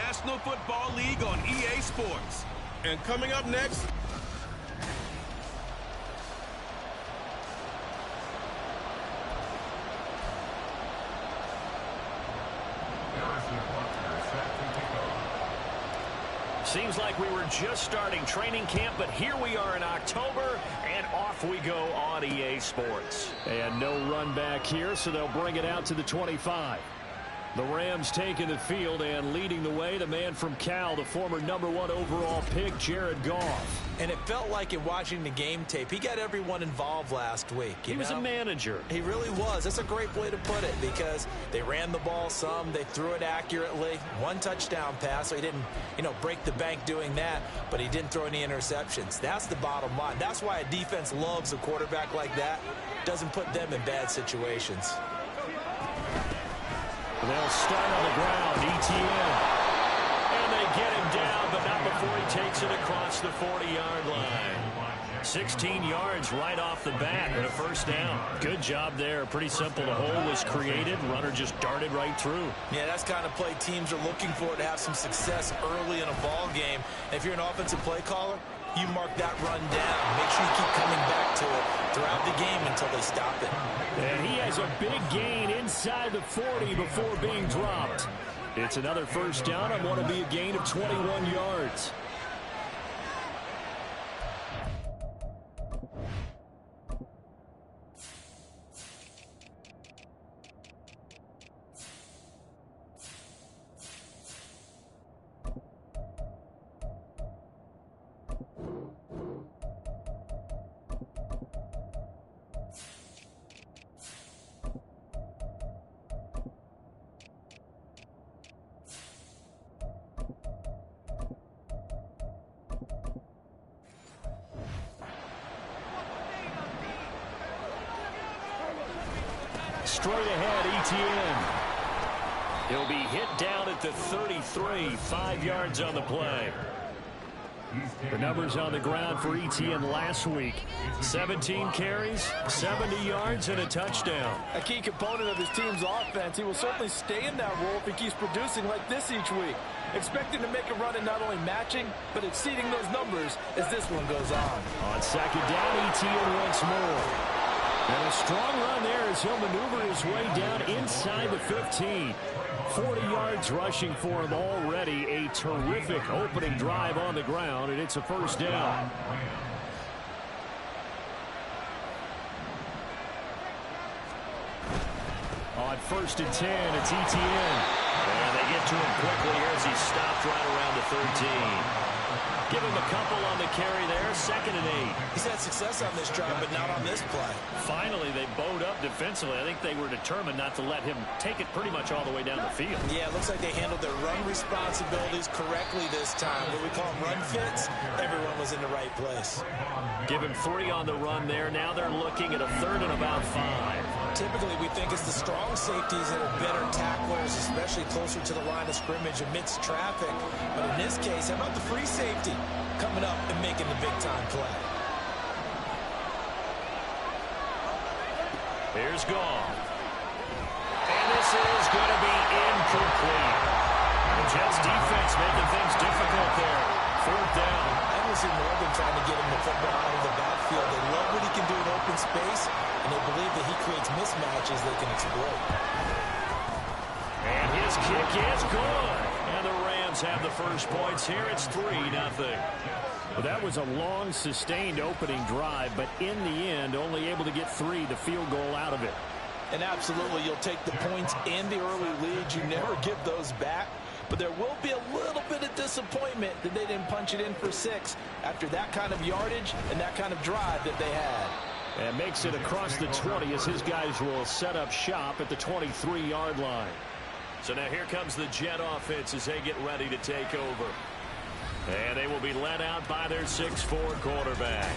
National Football League on EA Sports. And coming up next... Seems like we were just starting training camp, but here we are in October, and off we go on EA Sports. And no run back here, so they'll bring it out to the 25. The Rams taking the field and leading the way, the man from Cal, the former #1 overall pick, Jared Goff. And it felt like in watching the game tape, he got everyone involved last week. He was a manager. He really was. That's a great way to put it because they ran the ball some, they threw it accurately. 1 touchdown pass, so he didn't, break the bank doing that, but he didn't throw any interceptions. That's the bottom line. That's why a defense loves a quarterback like that. Doesn't put them in bad situations. They'll start on the ground, ETN. And they get him down, but not before he takes it across the 40-yard line. 16 yards right off the bat and a first down. Good job there. Pretty simple. The hole was created. Runner just darted right through. Yeah, that's kind of play teams are looking for to have some success early in a ball game. And if you're an offensive play caller, you mark that run down. Make sure you keep coming back to it throughout the game until they stop it. And he has a big gain inside the 40 before being dropped. It's another first down on what will be a gain of 21 yards. Straight ahead, ETN. He'll be hit down at the 33, 5 yards on the play. The numbers on the ground for ETN last week. 17 carries, 70 yards, and a touchdown. A key component of his team's offense. He will certainly stay in that role if he keeps producing like this each week. Expecting to make a run and not only matching, but exceeding those numbers as this one goes on. On second down, ETN once more. And a strong run there as he'll maneuver his way down inside the 15. 40 yards rushing for him already. A terrific opening drive on the ground, and it's a first down. On 1st and 10, it's ETN. And they get to him quickly here as he stopped right around the 13. Give him a couple on the carry there. 2nd and 8. He's had success on this drive, but not on this play. Finally, they bowed up defensively. I think they were determined not to let him take it pretty much all the way down the field. Yeah, it looks like they handled their run responsibilities correctly this time. What we call run fits, everyone was in the right place. Give him 3 on the run there. Now they're looking at a 3rd and about 5. Typically, we think it's the strong safeties that are better tacklers, especially closer to the line of scrimmage amidst traffic. But in this case, how about the free safety coming up and making the big-time play? Here's Goff. And this is going to be incomplete. The Jets defense making things difficult there. 4th down. I haven't seen Morgan trying to get him the football out of the backfield. They love what he can do in open space, and they believe that he creates mismatches they can exploit. And his kick is good. And the Rams have the first points here. It's 3-0. Well, that was a long, sustained opening drive, but in the end, only able to get 3, the field goal out of it. And absolutely, you'll take the points and the early leads. You never give those back. But there will be a little bit of disappointment that they didn't punch it in for 6 after that kind of yardage and that kind of drive that they had. And makes it across the 20 as his guys will set up shop at the 23-yard line. So now here comes the Jet offense as they get ready to take over. And they will be led out by their 6'4 quarterback.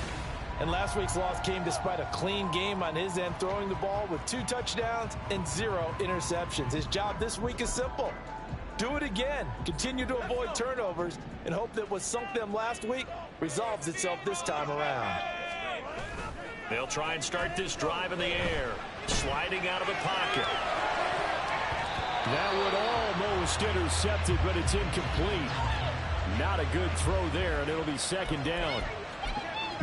And last week's loss came despite a clean game on his end, throwing the ball with 2 touchdowns and 0 interceptions. His job this week is simple. Do it again. Continue to avoid turnovers and hope that what sunk them last week resolves itself this time around. They'll try and start this drive in the air. Sliding out of the pocket. That would almost intercept it, but it's incomplete. Not a good throw there, and it'll be second down.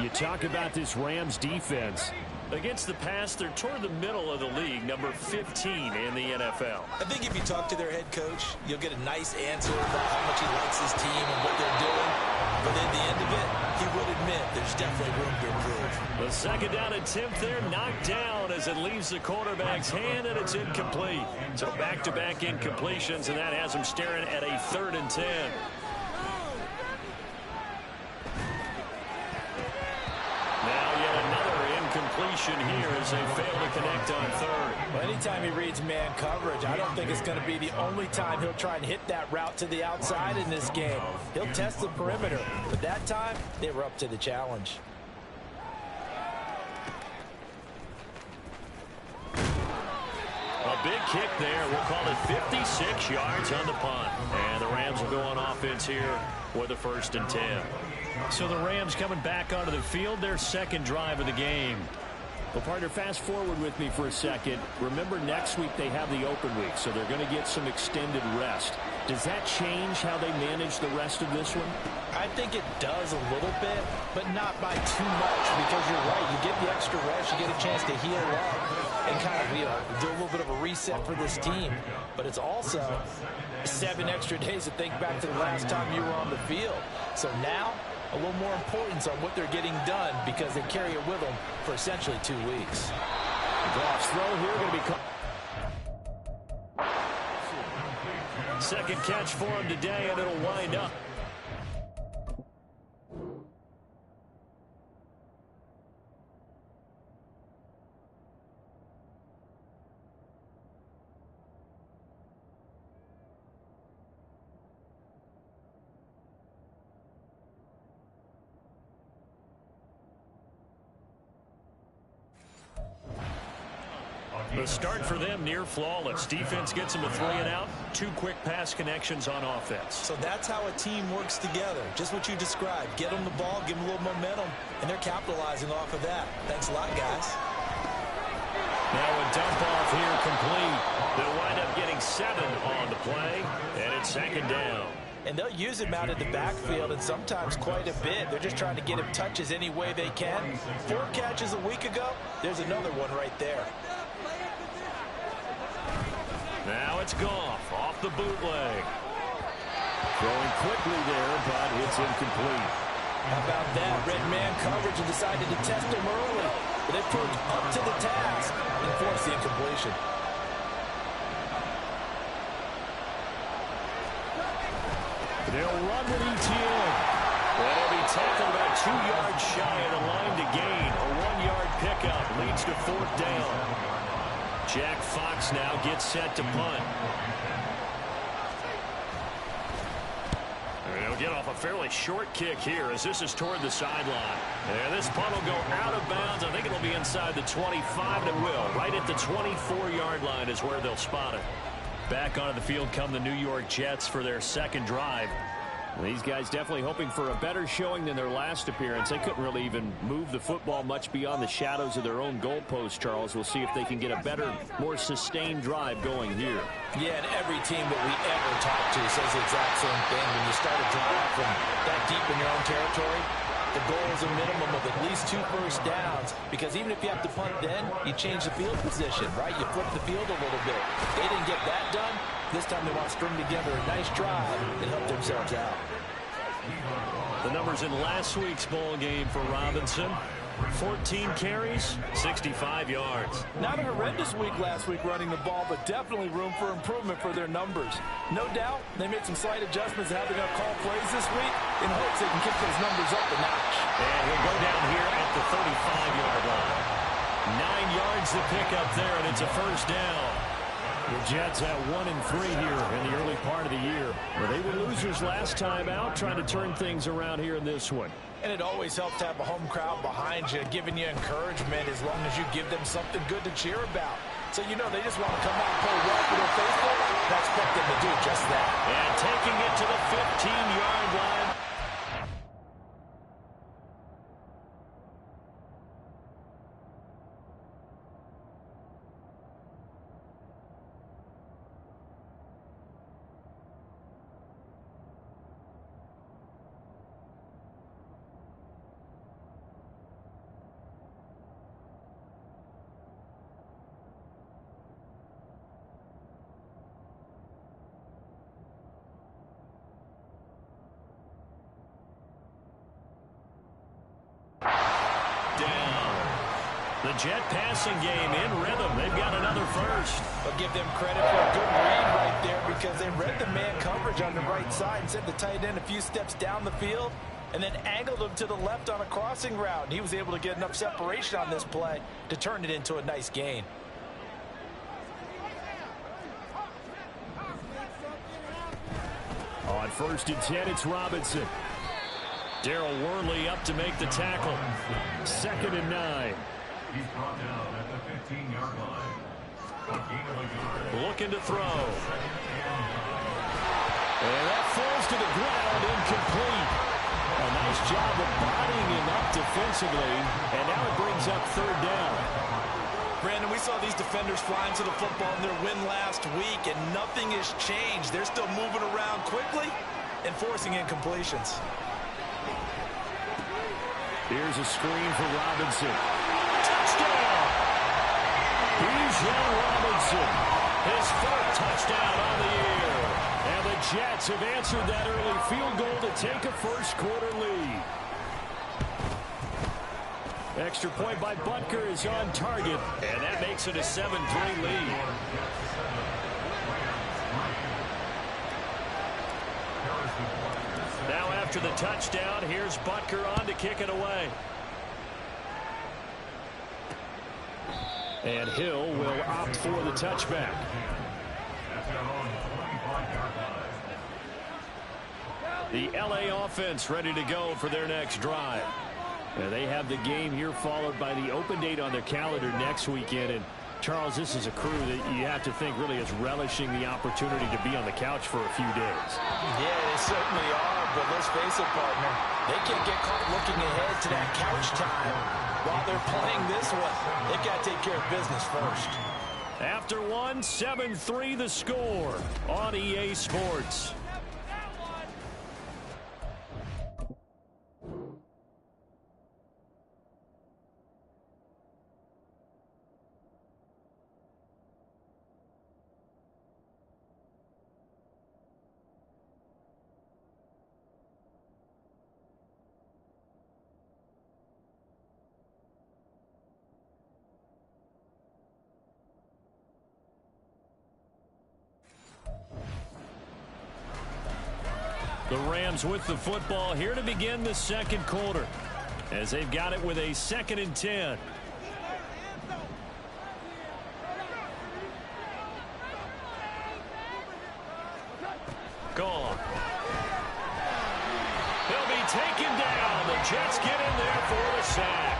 You talk about this Rams defense. Against the pass, they're toward the middle of the league, number 15 in the NFL. I think if you talk to their head coach, you'll get a nice answer about how much he likes his team and what they're doing. But at the end of it, he would admit there's definitely room to improve. The second down attempt there knocked down as it leaves the quarterback's hand, and it's incomplete. So back-to-back incompletions, and that has him staring at a 3rd and 10. Completion here as they fail to connect on 3rd. Well, anytime he reads man coverage, I don't think it's going to be the only time he'll try and hit that route to the outside in this game. He'll test the perimeter, but that time they were up to the challenge. A big kick there. We'll call it 56 yards on the punt. And the Rams will go on offense here with a 1st and 10. So the Rams coming back onto the field, their second drive of the game. Well, partner, fast forward with me for a second. Remember, next week they have the open week, so they're going to get some extended rest. Does that change how they manage the rest of this one? I think it does a little bit, but not by too much, because you're right. You get the extra rest, you get a chance to heal up and kind of do a little bit of a reset for this team. But it's also 7 extra days to think back to the last time you were on the field. So now, a little more importance on what they're getting done because they carry it with them for essentially 2 weeks. Goff's throw here going to be caught. Second catch for him today, and it'll wind up. The start for them near flawless. Defense gets them a 3 and out. 2 quick pass connections on offense. So that's how a team works together. Just what you described. Get them the ball, give them a little momentum, and they're capitalizing off of that. Thanks a lot, guys. Now a dump off here complete. They'll wind up getting 7 on the play, and it's second down. And they'll use him out of the backfield, and sometimes quite a bit. They're just trying to get him touches any way they can. 4 catches a week ago. There's another one right there. Now it's Goff off the bootleg. Throwing quickly there, but it's incomplete. How about that? Red man coverage and decided to test him early. But they proved up to the task and forced the incompletion. They'll run with ETN. And he'll be tackled about 2 yards shy of the line to gain. A 1-yard pickup leads to 4th down. Jack Fox now gets set to punt. And he'll get off a fairly short kick here as this is toward the sideline. And this punt will go out of bounds. I think it'll be inside the 25, and it will. Right at the 24-yard line is where they'll spot it. Back onto the field come the New York Jets for their second drive. These guys definitely hoping for a better showing than their last appearance. They couldn't really even move the football much beyond the shadows of their own goalpost, Charles. We'll see if they can get a better, more sustained drive going here. Yeah, and every team that we ever talk to says the exact same thing. When you start a drive from that deep in your own territory, the goal is a minimum of at least 2 first downs, because even if you have to punt then, you change the field position, right? You flip the field a little bit. They didn't get that done. This time they want to string together a nice drive and help themselves out. The numbers in last week's bowl game for Robinson. 14 carries, 65 yards. Not a horrendous week last week running the ball, but definitely room for improvement for their numbers. No doubt they made some slight adjustments to how they're going to call plays this week in hopes they can kick those numbers up a notch. And he'll go down here at the 35-yard line. 9 yards to pick up there, and it's a first down. The Jets at 1-3 here in the early part of the year. Well, they were losers last time out, trying to turn things around here in this one. And it always helps to have a home crowd behind you, giving you encouragement as long as you give them something good to cheer about. So you know they just want to come out and play well for their faithful. That's what them to do just that. And taking it to the 15-yard line. The Jet passing game in rhythm. They've got another first. I'll give them credit for a good read right there because they read the man coverage on the right side and sent the tight end a few steps down the field and then angled him to the left on a crossing route. He was able to get enough separation on this play to turn it into a nice gain. On 1st and 10, it's Robinson. Darryl Worley up to make the tackle. 2nd and 9. He's brought down at the 15-yard line. Looking to throw. And that falls to the ground, incomplete. A nice job of bodying him up defensively, and now it brings up 3rd down. Brandon, we saw these defenders flying to the football in their win last week, and nothing has changed. They're still moving around quickly and forcing incompletions. Here's a screen for Robinson. Touchdown! Bijan Robinson, his 4th touchdown on the year. And the Jets have answered that early field goal to take a first-quarter lead. Extra point by Butker is on target, and that makes it a 7-3 lead. Now after the touchdown, here's Butker on to kick it away. And Hill will opt for the touchback. The LA offense ready to go for their next drive. And they have the game here followed by the open date on their calendar next weekend. And Charles, this is a crew that you have to think really is relishing the opportunity to be on the couch for a few days. Yeah, they certainly are, but let's face it, partner. They can't get caught looking ahead to that couch time while they're playing this one. They've got to take care of business first. After 7-3 the score on EA Sports. The Rams with the football here to begin the 2nd quarter as they've got it with a 2nd and 10. Gone. He'll be taken down. The Jets get in there for the sack.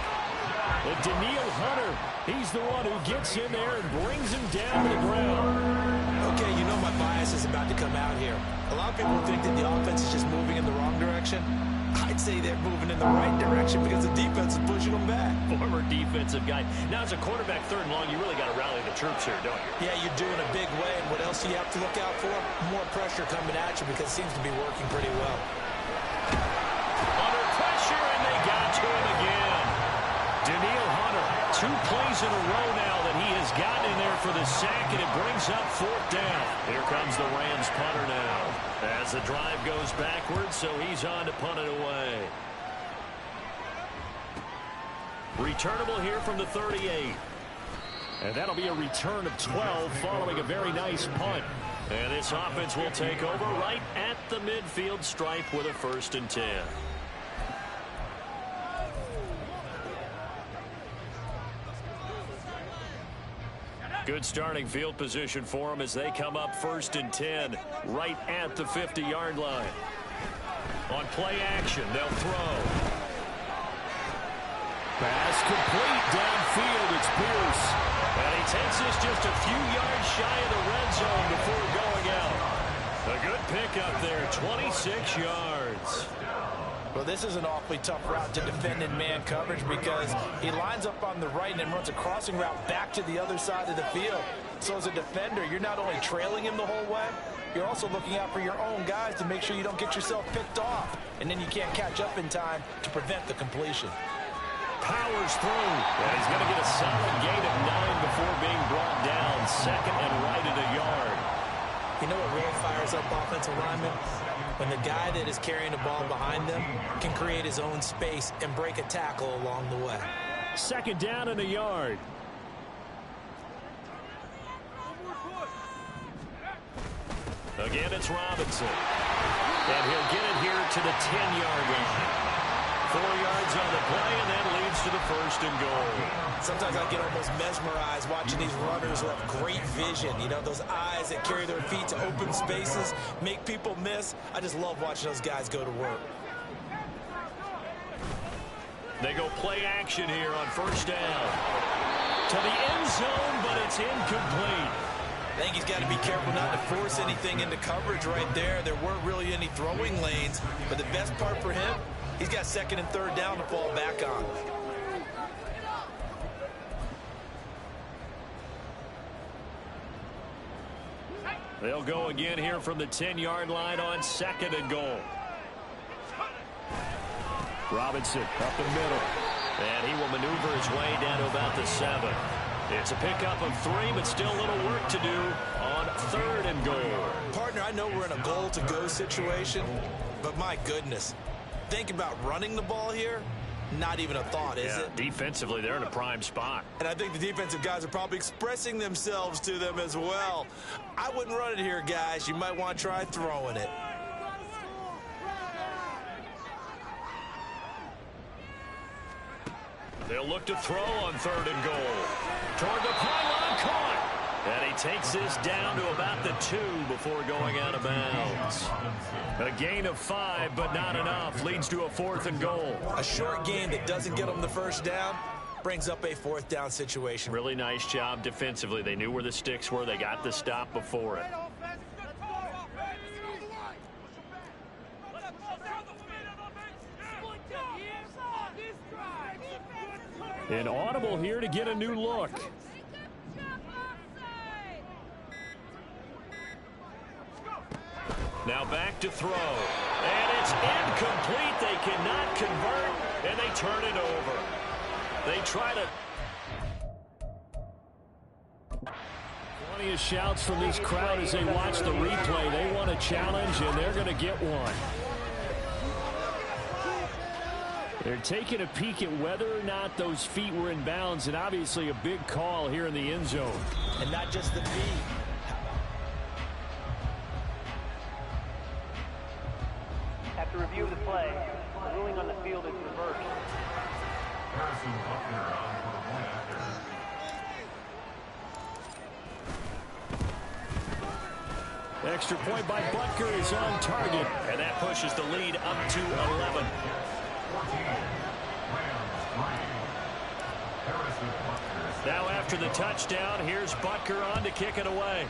And Daniil Hunter, he's the one who gets in there and brings him down to the ground. Okay, you know my bias is about to come out here. A lot of people think that the offense is just moving in the wrong direction. I'd say they're moving in the right direction because the defense is pushing them back. Former defensive guy. Now, as a quarterback 3rd and long, you really got to rally the troops here, don't you? Yeah, you do in a big way. And what else do you have to look out for? More pressure coming at you because it seems to be working pretty well. Under pressure, and they got to him again. Daniil Hunter, 2 plays in a row now that he has gotten in there for the sack, and it brings up 4th down. Here comes the Rams punter now. As the drive goes backwards, so he's on to punt it away. Returnable here from the 38. And that'll be a return of 12 following a very nice punt. And this offense will take over right at the midfield stripe with a 1st and 10. Good starting field position for them as they come up 1st and 10 right at the 50-yard line. On play action, they'll throw. Pass complete downfield. It's Pierce. And he takes this just a few yards shy of the red zone before going out. A good pickup there, 26 yards. Well, this is an awfully tough route to defend in man coverage because he lines up on the right and then runs a crossing route back to the other side of the field. So as a defender, you're not only trailing him the whole way, you're also looking out for your own guys to make sure you don't get yourself picked off. And then you can't catch up in time to prevent the completion. Powers through. And he's going to get a solid gain of 9 before being brought down. 2nd and right at a yard. You know what really fires up offensive linemen? When the guy that is carrying the ball behind them can create his own space and break a tackle along the way. Second down and a yard. Again, it's Robinson. And he'll get it here to the 10-yard line. 4 yards on the play, and that leads to the first and goal. Sometimes I get almost mesmerized watching these runners who have great vision. You know, those eyes that carry their feet to open spaces, make people miss. I just love watching those guys go to work. They go play action here on first down. To the end zone, but it's incomplete. I think he's got to be careful not to force anything into coverage right there. There weren't really any throwing lanes, but the best part for him, he's got second and third down to fall back on. They'll go again here from the 10-yard line on second and goal. Robinson up the middle. And he will maneuver his way down to about the 7. It's a pickup of 3, but still a little work to do on third and goal. Partner, I know we're in a goal-to-go situation, but my goodness, think about running the ball here. Not even a thought, is it? Defensively, they're in a prime spot. And I think the defensive guys are probably expressing themselves to them as well. I wouldn't run it here, guys. You might want to try throwing it. They'll look to throw on third and goal. Toward the pylon, caught. And he takes this down to about the 2 before going out of bounds. A gain of 5, but not enough. Leads to a 4th and goal. A short gain that doesn't get them the first down brings up a 4th down situation. Really nice job defensively. They knew where the sticks were. They got the stop before it. An audible here to get a new look. Now back to throw. And it's incomplete. They cannot convert, and they turn it over. They try to... Plenty of shouts from this crowd as they watch the replay. They want a challenge, and they're going to get one. They're taking a peek at whether or not those feet were in bounds, and obviously a big call here in the end zone. And not just the feet. After review of the play, the ruling on the field is reversed. Extra point by Butker is on target, and that pushes the lead up to 11. Now after the touchdown, here's Butker on to kick it away.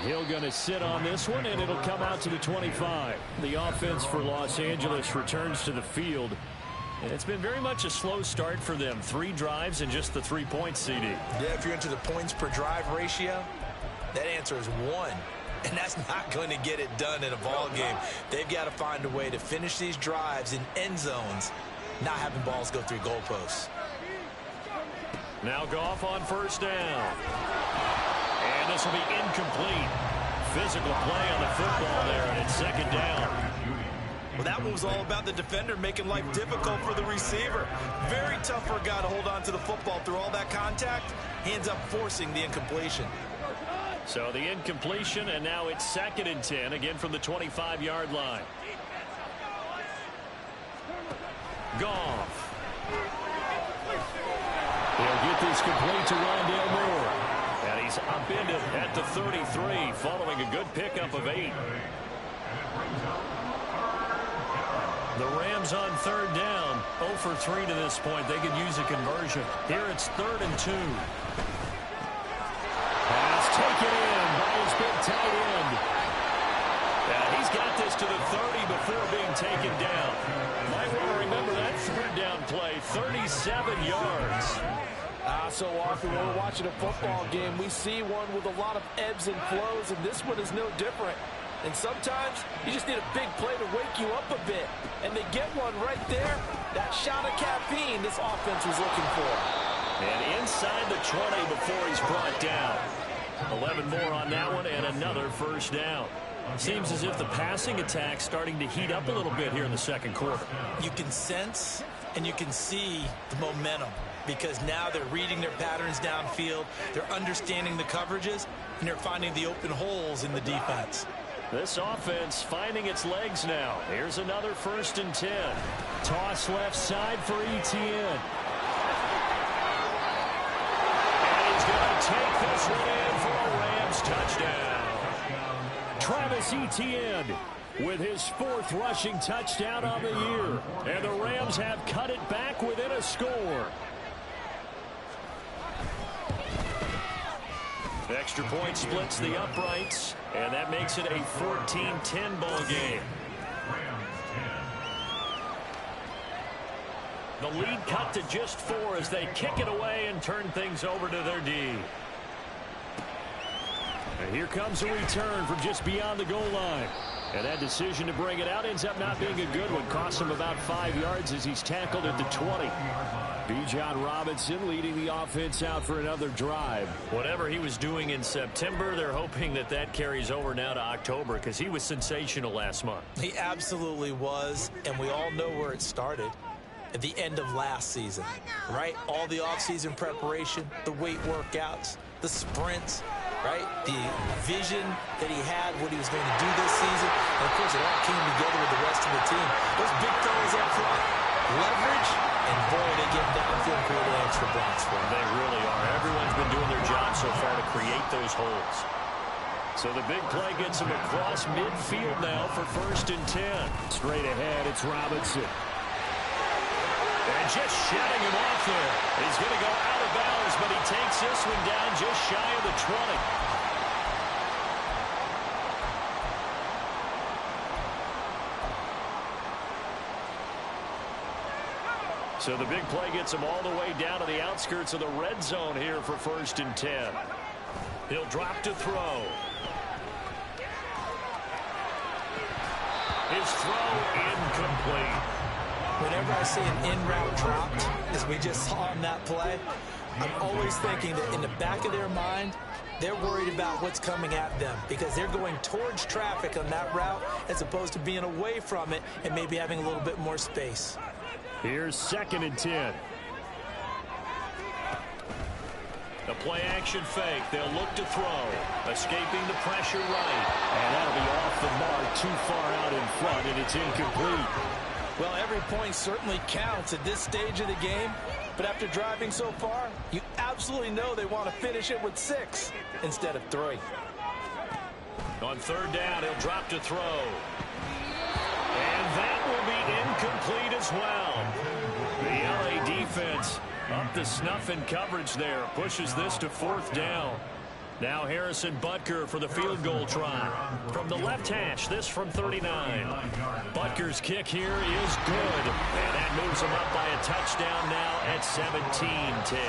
He'll going to sit on this one, and it'll come out to the 25. The offense for Los Angeles returns to the field. And it's been very much a slow start for them. 3 drives and just the 3 points, CD. Yeah, if you're into the points per drive ratio, that answer is 1. And that's not going to get it done in a ball game. They've got to find a way to finish these drives in end zones, not having balls go through goalposts. Now Goff on first down. And this will be incomplete. Physical play on the football there, and it's second down. Well, that one was all about the defender making life difficult for the receiver. Very tough for a guy to hold on to the football through all that contact. He ends up forcing the incompletion. So the incompletion, and now it's second and 10, again from the 25-yard line. Goff. He'll get this complete to Rondale Moore. And he's upended at the 33, following a good pickup of 8. The Rams on third down, 0 for 3 to this point. They could use a conversion. Here it's 3rd and 2. Pass taken in by his big tight end. And he's got this to the 30 before being taken down. Might want to remember that third down play, 37 yards. So often when we're watching a football game, we see one with a lot of ebbs and flows, and this one is no different. And sometimes you just need a big play to wake you up a bit. And they get one right there. That shot of caffeine this offense was looking for. And inside the 20 before he's brought down. 11 more on that one and another first down. Seems as if the passing attack's starting to heat up a little bit here in the second quarter. You can sense and you can see the momentum because now they're reading their patterns downfield, they're understanding the coverages, and they're finding the open holes in the defense. This offense finding its legs now. Here's another 1st and 10. Toss left side for Etienne. And he's going to take this one in for a Rams touchdown. Travis Etienne with his 4th rushing touchdown on the year. And the Rams have cut it back within a score. Extra point splits the uprights, and that makes it a 14-10 ball game. The lead cut to just 4 as they kick it away and turn things over to their D. And here comes a return from just beyond the goal line. And that decision to bring it out ends up not being a good one. Costs him about 5 yards as he's tackled at the 20. Bijan Robinson leading the offense out for another drive. Whatever he was doing in September, they're hoping that that carries over now to October because he was sensational last month. He absolutely was, and we all know where it started. At the end of last season, right? All the offseason preparation, the weight workouts, the sprints, right? The vision that he had, what he was going to do this season. And, of course, it all came together with the rest of the team. Those big fellas up front, leverage, and, boy, they get downfield and create lanes for blocks for them. They really are. Everyone's been doing their job so far to create those holes. So the big play gets him across midfield now for 1st and 10. Straight ahead, it's Robinson. And just shutting him off there. He's going to go out of bounds, but he takes this one down just shy of the 20. So the big play gets him all the way down to the outskirts of the red zone here for 1st and 10. He'll drop to throw. His throw incomplete. Whenever I see an in-route dropped, as we just saw on that play, I'm always thinking that in the back of their mind, they're worried about what's coming at them because they're going towards traffic on that route as opposed to being away from it and maybe having a little bit more space. Here's 2nd and 10. The play action fake. They'll look to throw. Escaping the pressure right. And that'll be off the mark too far out in front, and it's incomplete. Well, every point certainly counts at this stage of the game, but after driving so far, you absolutely know they want to finish it with 6 instead of 3. On 3rd down, he'll drop to throw. And that will be incomplete as well. The LA defense up to snuff in coverage there. Pushes this to 4th down. Now Harrison Butker for the field goal try. From the left hash, this from 39. Butker's kick here is good. And that moves him up by a touchdown now at 17-10.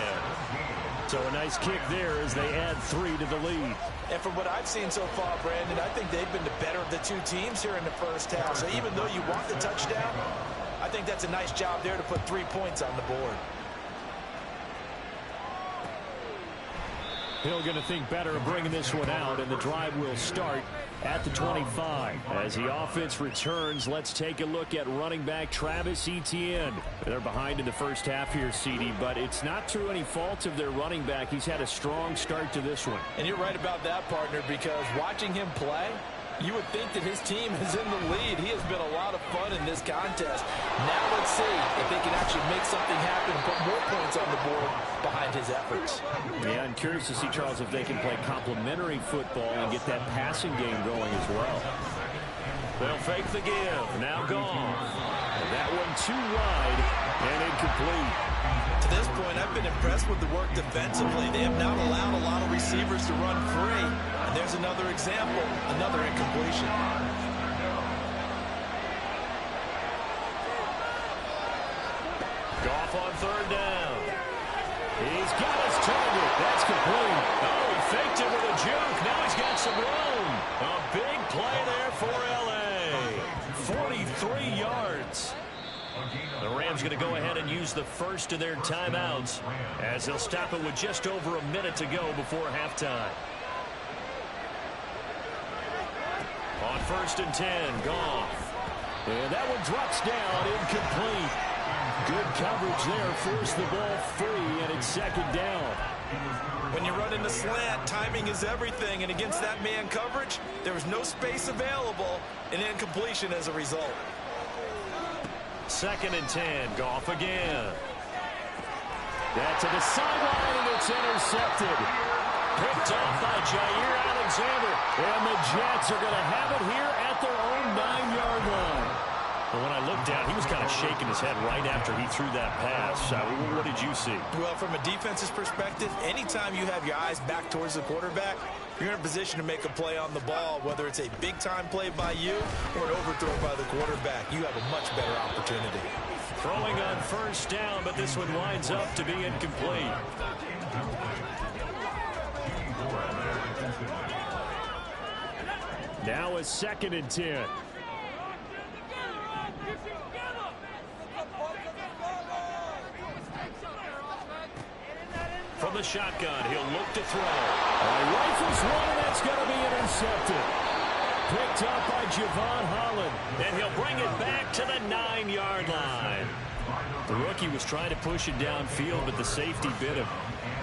So a nice kick there as they add 3 to the lead. And from what I've seen so far, Brandon, I think they've been the better of the 2 teams here in the first half. So even though you want the touchdown, I think that's a nice job there to put 3 points on the board. Hill going to think better of bringing this one out, and the drive will start at the 25. As the offense returns, let's take a look at running back Travis Etienne. They're behind in the first half here, CD, but it's not through any fault of their running back. He's had a strong start to this one. And you're right about that, partner, because watching him play, you would think that his team is in the lead. He has been a lot of fun in this contest. Now let's see if they can actually make something happen and put more points on the board behind his efforts. Yeah, I'm curious to see, Charles, if they can play complementary football and get that passing game going as well. They'll fake the give. Now gone. And that one too wide and incomplete. To this point, I've been impressed with the work defensively. They have not allowed a lot of receivers to run free. And there's another example, another incompletion. Goff on 3rd down. He's got his target. That's complete. Oh, he faked it with a juke. Now he's got some room. A big play there for L.A. 43 yards. The Rams going to go ahead and use the first of their timeouts as they'll stop it with just over a minute to go before halftime. On 1st and 10, Goff. And that one drops down, incomplete. Good coverage there, forced the ball free, and it's 2nd down. When you run in the slant, timing is everything, and against that man coverage, there was no space available, and incompletion as a result. 2nd and 10, Goff again. That to the sideline, and it's intercepted. Picked off by Jair Alexander, and the Jets are going to have it here at their own 9-yard line. Well, when I looked down, he was kind of shaking his head right after he threw that pass. What did you see? Well, from a defense's perspective, anytime you have your eyes back towards the quarterback, you're in a position to make a play on the ball, whether it's a big-time play by you or an overthrow by the quarterback. You have a much better opportunity. Throwing on 1st down, but this one winds up to be incomplete. Now a 2nd and 10. From the shotgun, he'll look to throw. Rifles one, and that's going to be intercepted. Picked up by Javon Holland, and he'll bring it back to the 9-yard line. The rookie was trying to push it downfield, but the safety bit him.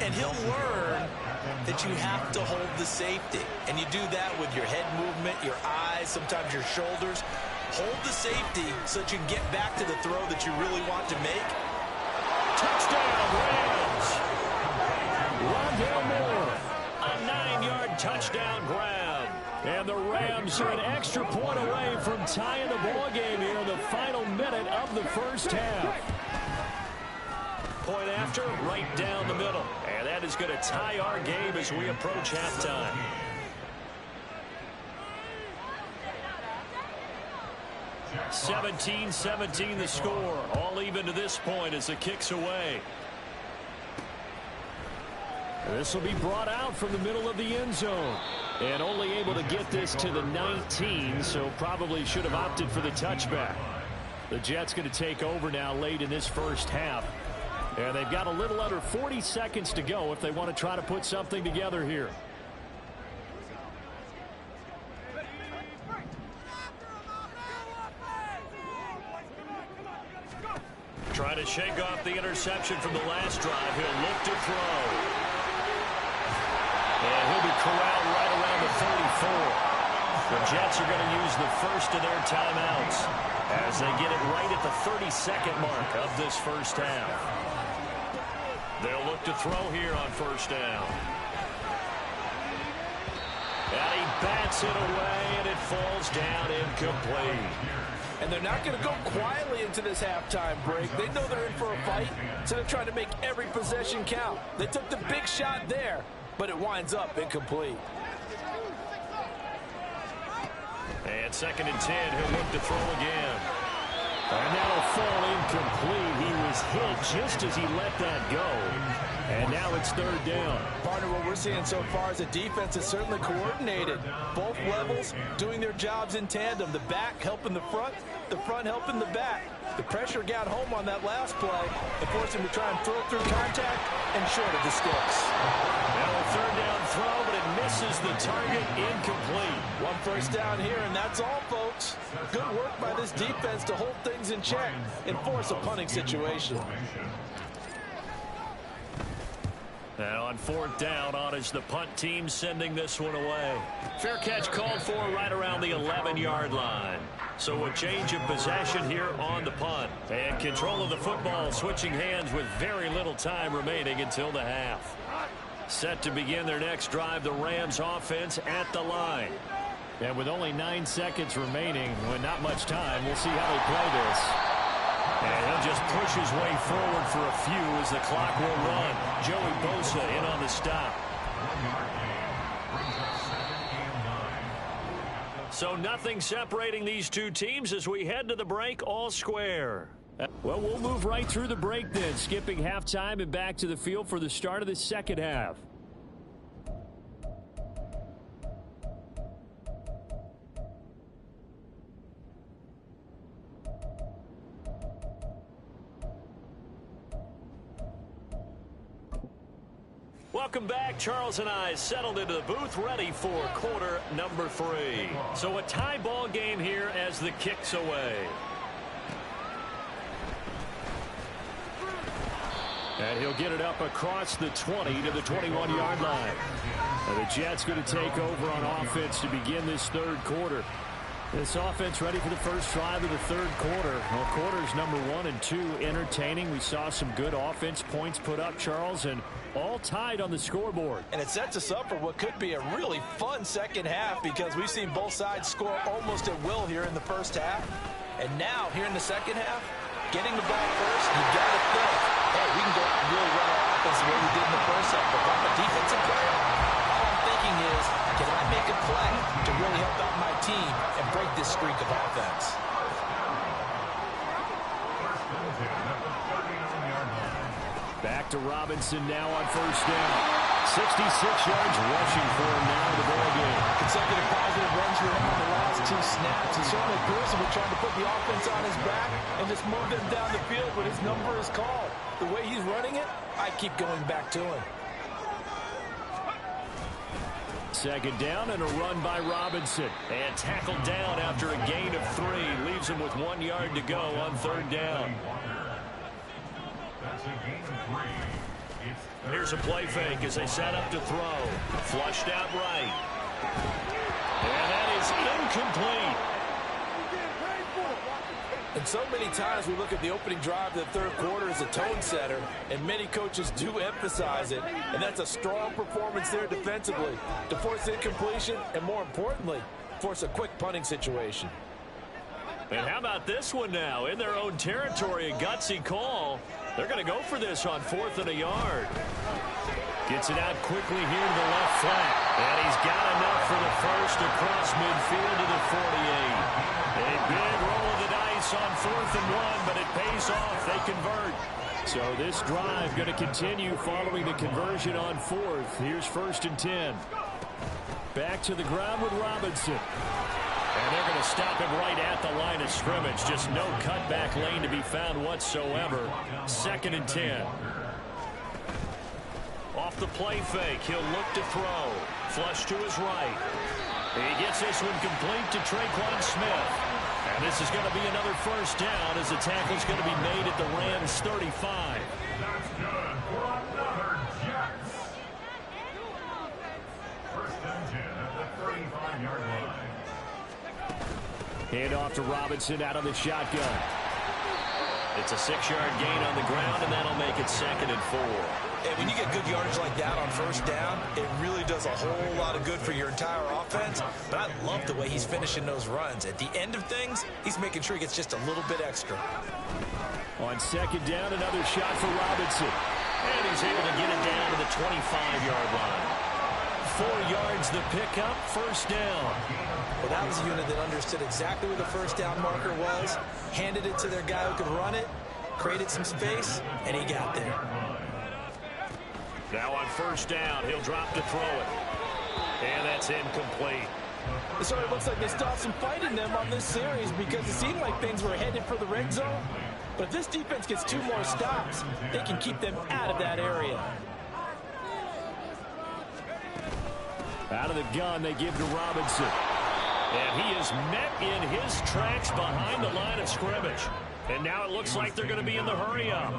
And he'll learn that you have to hold the safety. And you do that with your head movement, your eyes, sometimes your shoulders. Hold the safety so that you can get back to the throw that you really want to make. Touchdown, Rams! Rondale Moore, a 9-yard touchdown grab. And the Rams are an extra point away from tying the ball game here in the final minute of the 1st half. Point after, right down the middle. And that is going to tie our game as we approach halftime. (17-17) the score. All even to this point as the kick's away. This will be brought out from the middle of the end zone. And only able to get this to the 19, so probably should have opted for the touchback. The Jets going to take over now late in this 1st half. And they've got a little under 40 seconds to go if they want to try to put something together here. Trying to shake off the interception from the last drive. He'll look to throw. And he'll be corralled right around the 34. The Jets are going to use the first of their timeouts as they get it right at the 32nd mark of this 1st half. They'll look to throw here on 1st down. And he bats it away, and it falls down incomplete. And they're not going to go quietly into this halftime break. They know they're in for a fight, so they're trying to make every possession count. They took the big shot there, but it winds up incomplete. And 2nd and 10, he'll look to throw again. And that'll fall incomplete. He was hit just as he let that go. And now it's 3rd down. Partner, what we're seeing so far is the defense is certainly coordinated. Both levels doing their jobs in tandem. The back helping the front helping the back. The pressure got home on that last play and forced him to try and throw through contact and short of the sticks. Now a 3rd down throw, but it misses the target, incomplete. 1 1st down here, and that's all, folks. Good work by this defense to hold things in check and force a punting situation. Now on 4th down, on is the punt team sending this one away. Fair catch called for right around the 11-yard line. So a change of possession here on the punt. And control of the football switching hands with very little time remaining until the half. Set to begin their next drive, the Rams offense at the line. And with only 9 seconds remaining, with not much time, we'll see how they play this. And he'll just push his way forward for a few as the clock will run. Joey Bosa in on the stop. So nothing separating these two teams as we head to the break, all square. Well, we'll move right through the break then, skipping halftime and back to the field for the start of the 2nd half. Welcome back. Charles and I settled into the booth, ready for quarter number 3. So a tie ball game here as the kick's away. And he'll get it up across the 20 to the 21-yard line. And the Jets going to take over on offense to begin this third quarter. This offense ready for the first drive of the third quarter. Well, quarters number 1 and 2 entertaining. We saw some good offense points put up, Charles, and all tied on the scoreboard. And it sets us up for what could be a really fun second half because we've seen both sides score almost at will here in the first half. And now, here in the second half, getting the ball first, you got to think, hey, we can go out and really run our offense the way we did in the first half. But if I'm a defensive player, all I'm thinking is, can I make a play to really help out my team and break this streak of offense? Back to Robinson now on first down. 66 yards rushing for him now in the ball game. Consecutive positive runs for him on the last 2 snaps. He's certainly Pearson was trying to put the offense on his back and just move them down the field when his number is called. The way he's running it, I keep going back to him. Second down and a run by Robinson. And tackled down after a gain of 3. Leaves him with 1 yard to go on third down. Here's a play fake as they set up to throw. Flushed out right. And that is incomplete. And so many times we look at the opening drive of the third quarter as a tone setter, and many coaches do emphasize it. And that's a strong performance there defensively to force incompletion and, more importantly, force a quick punting situation. And how about this one now? In their own territory, a gutsy call. They're going to go for this on 4th and a yard. Gets it out quickly here to the left flat. And he's got enough for the first across midfield to the 48. A big roll of the dice on 4th and 1, but it pays off. They convert. So this drive going to continue following the conversion on 4th. Here's 1st and 10. Back to the ground with Robinson. And they're going to stop him right at the line of scrimmage. Just no cutback lane to be found whatsoever. 2nd and 10. Off the play fake, he'll look to throw. Flush to his right. He gets this one complete to Traquan Smith. And this is going to be another first down as the tackle's going to be made at the Rams' 35. That's good for another Jets. 1st and 10 at the 35-yard line. Hand off to Robinson out of the shotgun. It's a 6-yard gain on the ground, and that'll make it 2nd and 4. And when you get good yardage like that on first down, it really does a whole lot of good for your entire offense. But I love the way he's finishing those runs. At the end of things, he's making sure he gets just a little bit extra. On 2nd down, another shot for Robinson. And he's able to get it down to the 25-yard line. 4 yards the pickup, first down. Well, that was a unit that understood exactly where the first down marker was, handed it to their guy who could run it, created some space, and he got there. Now on first down, he'll drop to throw it. And that's incomplete. It sort of looks like they stopped some fight in them on this series because it seemed like things were headed for the red zone. But if this defense gets 2 more stops, they can keep them out of that area. Out of the gun, they give to Robinson. And he is met in his tracks behind the line of scrimmage. And now it looks like they're going to be in the hurry-up.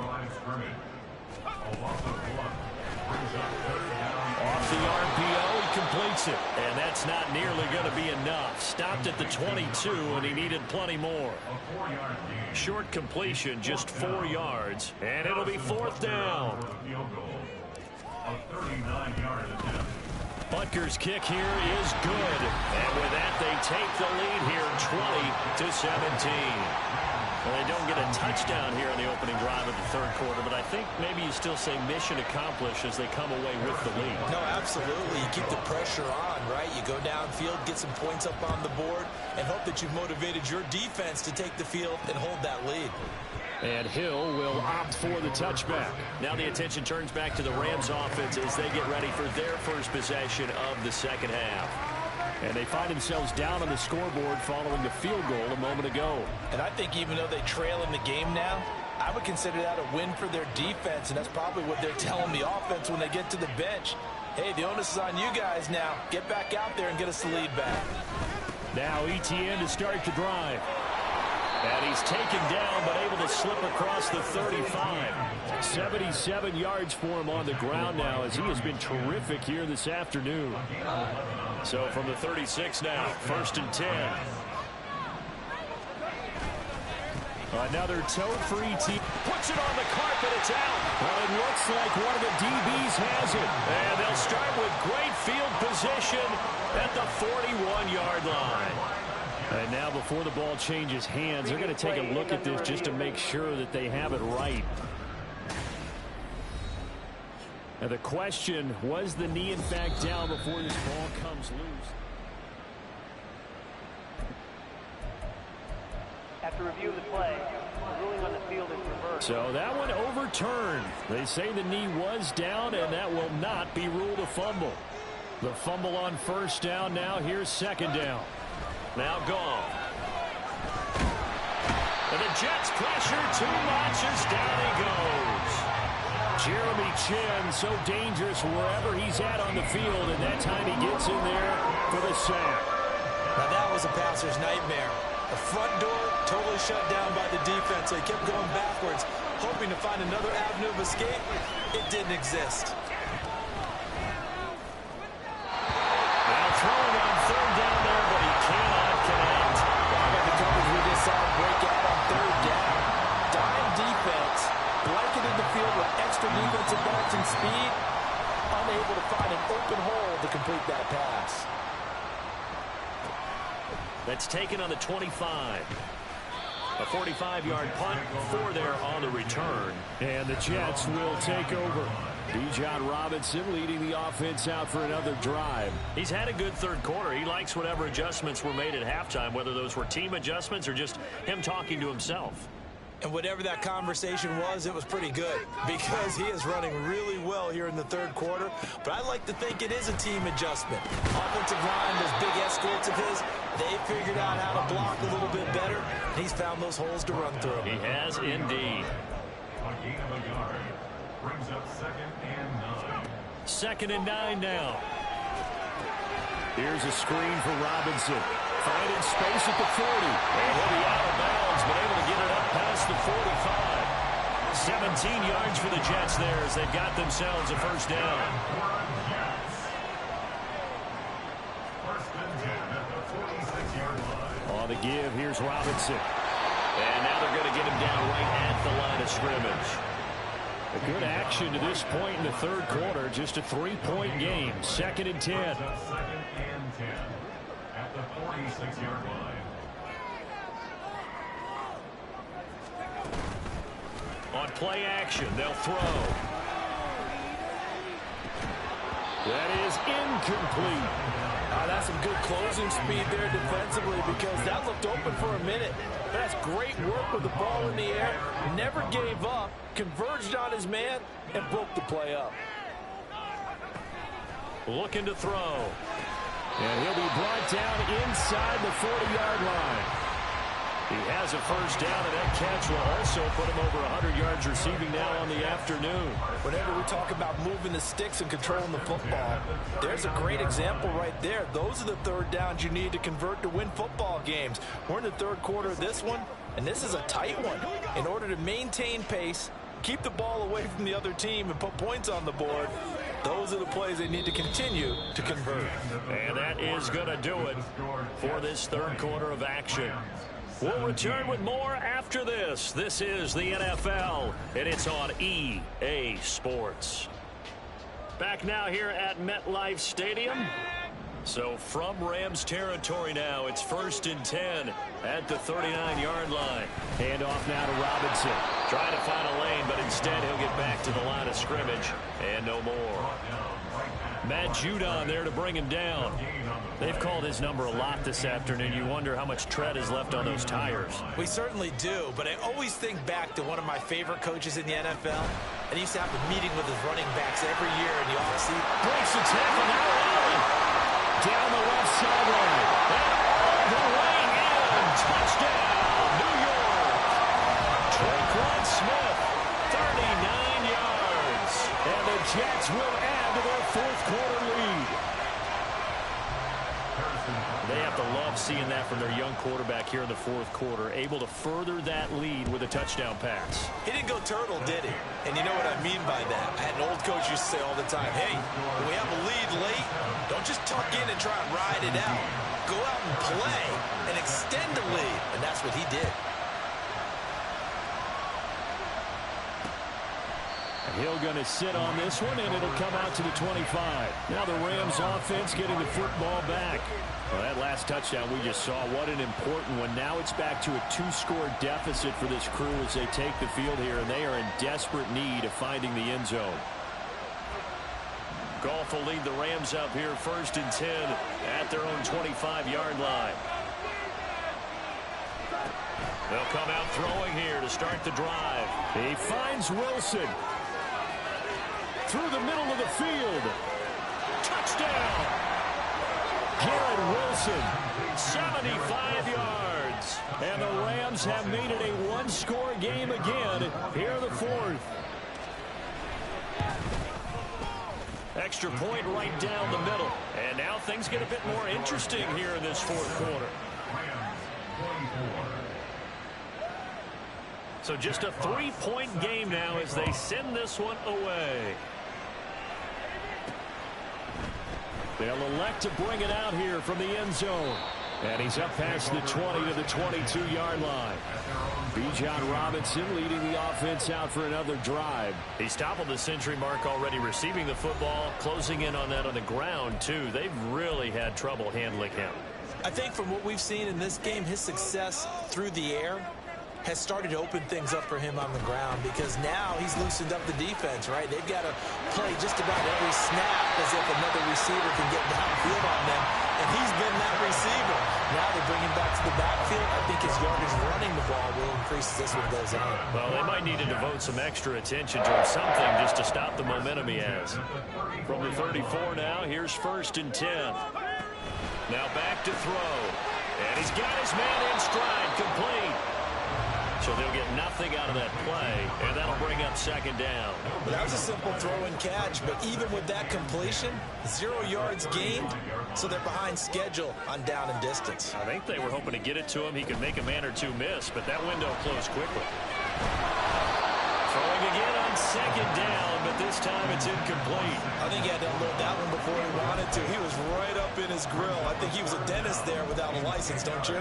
Off the RPO, he completes it. And that's not nearly going to be enough. Stopped at the 22, and he needed plenty more. Short completion, just 4 yards. And it'll be 4th down. Butker's kick here is good. And with that, they take the lead here 20-17. Well, they don't get a touchdown here in the opening drive of the third quarter, but I think maybe you still say mission accomplished as they come away with the lead. No, absolutely. You keep the pressure on, right? You go downfield, get some points up on the board, and hope that you've motivated your defense to take the field and hold that lead. And Hill will opt for the touchback. Now the attention turns back to the Rams offense as they get ready for their first possession of the second half. And they find themselves down on the scoreboard following the field goal a moment ago. And I think even though they trail in the game now, I would consider that a win for their defense, and that's probably what they're telling the offense when they get to the bench. Hey, the onus is on you guys now. Get back out there and get us the lead back. Now ETN to start the drive. And he's taken down, but able to slip across the 35. 77 yards for him on the ground now, as he has been terrific here this afternoon. So from the 36 now, 1st and 10. Another toe-free team. Puts it on the carpet. It's out. Well, it looks like one of the DBs has it. And they'll start with great field position at the 41-yard line. And now before the ball changes hands, they're going to take a look at this just to make sure that they have it right. Now the question, was the knee in fact down before this ball comes loose? After review of the play, the ruling on the field is reversed. So that one overturned. They say the knee was down, and that will not be ruled a fumble. The fumble on 1st down now. Here's 2nd down. Now gone. And the Jets pressure too much as down he goes. Jeremy Chin, so dangerous wherever he's at on the field, and that time he gets in there for the sack. Now that was a passer's nightmare. The front door totally shut down by the defense. They kept going backwards, hoping to find another avenue of escape. It didn't exist. Now throwing on 3rd down there, but he cannot connect. How about the coverage we just saw break out on 3rd down? Dime defense, blanketed the field with extra defensive backs and speed, unable to find an open hole to complete that pass. That's taken on the 25. A 45-yard punt, 4 there on the return. And the Jets will take over. Bijan Robinson leading the offense out for another drive. He's had a good 3rd quarter. He likes whatever adjustments were made at halftime, whether those were team adjustments or just him talking to himself. And whatever that conversation was, it was pretty good because he is running really well here in the 3rd quarter. But I like to think it is a team adjustment. Offensive line, those big escorts of his, they figured out how to block a little bit better. He's found those holes to run through. He has indeed. A gain of a yard. Brings up 2nd and 9. 2nd and 9 now. Here's a screen for Robinson. Finding space at the 40. And he'll be out of bounds, but able to get it up past the 45. 17 yards for the Jets there as they've got themselves a 1st down. On the give, here's Robinson. And now they're going to get him down right at the line of scrimmage. A good action to this point in the 3rd quarter. Just a 3-point game. 2nd and 10. 2nd and 10 at the 46-yard line. On play action, they'll throw. That is incomplete. That's some good closing speed there defensively because that looked open for a minute. That's great work with the ball in the air. Never gave up, converged on his man, and broke the play up. Looking to throw. And he'll be brought down inside the 40-yard line. He has a 1st down, and that catch will also put him over 100 yards receiving now on the afternoon. Whenever we talk about moving the sticks and controlling the football, there's a great example right there. Those are the 3rd downs you need to convert to win football games. We're in the 3rd quarter of this one, and this is a tight one. In order to maintain pace, keep the ball away from the other team, and put points on the board, those are the plays they need to continue to convert. And that is going to do it for this 3rd quarter of action. We'll return with more after this. This is the NFL, and it's on EA Sports. Back now here at MetLife Stadium. So from Rams territory now, it's 1st and 10 at the 39-yard line. Hand off now to Robinson. Trying to find a lane, but instead he'll get back to the line of scrimmage. And no more. Matt Judon there to bring him down. They've called his number a lot this afternoon. You wonder how much tread is left on those tires. We certainly do, but I always think back to one of my favorite coaches in the NFL. And he used to have a meeting with his running backs every year in the offseason. Breaks the tackle now. Allen down the left sideline. And all the way in. Touchdown, New York. Traquan Smith Jets will add to their fourth quarter lead. They have to love seeing that from their young quarterback here in the fourth quarter, able to further that lead with a touchdown pass. He didn't go turtle, did he? And you know what I mean by that. I had an old coach used to say all the time, hey, when we have a lead late, don't just tuck in and try and ride it out. Go out and play and extend the lead. And that's what he did. Hill going to sit on this one, and it'll come out to the 25. Now the Rams offense getting the football back. Well, that last touchdown we just saw, what an important one. Now it's back to a 2-score deficit for this crew as they take the field here, and they are in desperate need of finding the end zone. Goff will lead the Rams up here 1st and 10 at their own 25-yard line. They'll come out throwing here to start the drive. He finds Wilson. Through the middle of the field. Touchdown! Garrett Wilson, 75 yards. And the Rams have made it a one-score game again here in the fourth. Extra point right down the middle. And now things get a bit more interesting here in this fourth quarter. So just a 3-point game now as they send this one away. They'll elect to bring it out here from the end zone. And he's up past the 20 to the 22-yard line. Bijan Robinson leading the offense out for another drive. He's toppled the century mark already receiving the football, closing in on that on the ground, too. They've really had trouble handling him. I think from what we've seen in this game, his success through the air has started to open things up for him on the ground because now he's loosened up the defense, right? They've got to play just about every snap as if another receiver can get downfield on them, and he's been that receiver. Now they bring him back to the backfield. I think his yardage running the ball will increase as this one goes on. Well, they might need to devote some extra attention to him, something just to stop the momentum he has. From the 34 now, here's 1st and 10. Now back to throw. And he's got his man in stride, complete. So they'll get nothing out of that play, and that'll bring up 2nd down. Well, that was a simple throw and catch, but even with that completion, 0 yards gained, so they're behind schedule on down and distance. I think they were hoping to get it to him. He could make a man or two miss, but that window closed quickly. Throwing again on 2nd down, but this time it's incomplete. I think he had to unload that one before he wanted to. He was right up in his grill. I think he was a dentist there without a license, don't you?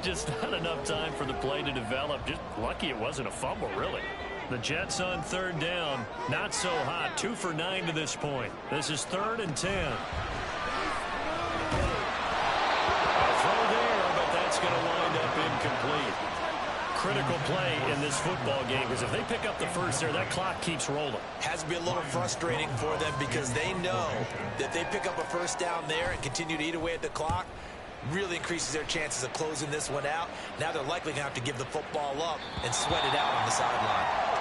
Just not enough time for the play to develop. Just lucky it wasn't a fumble, really. The Jets on 3rd down. Not so hot. 2 for 9 to this point. This is 3rd and 10. A throw there, but that's going to wind up incomplete. Critical play in this football game because if they pick up the first there, that clock keeps rolling. Has to be a little frustrating for them because they know that they pick up a 1st down there and continue to eat away at the clock, really increases their chances of closing this one out. Now they're likely going to have to give the football up and sweat it out on the sideline.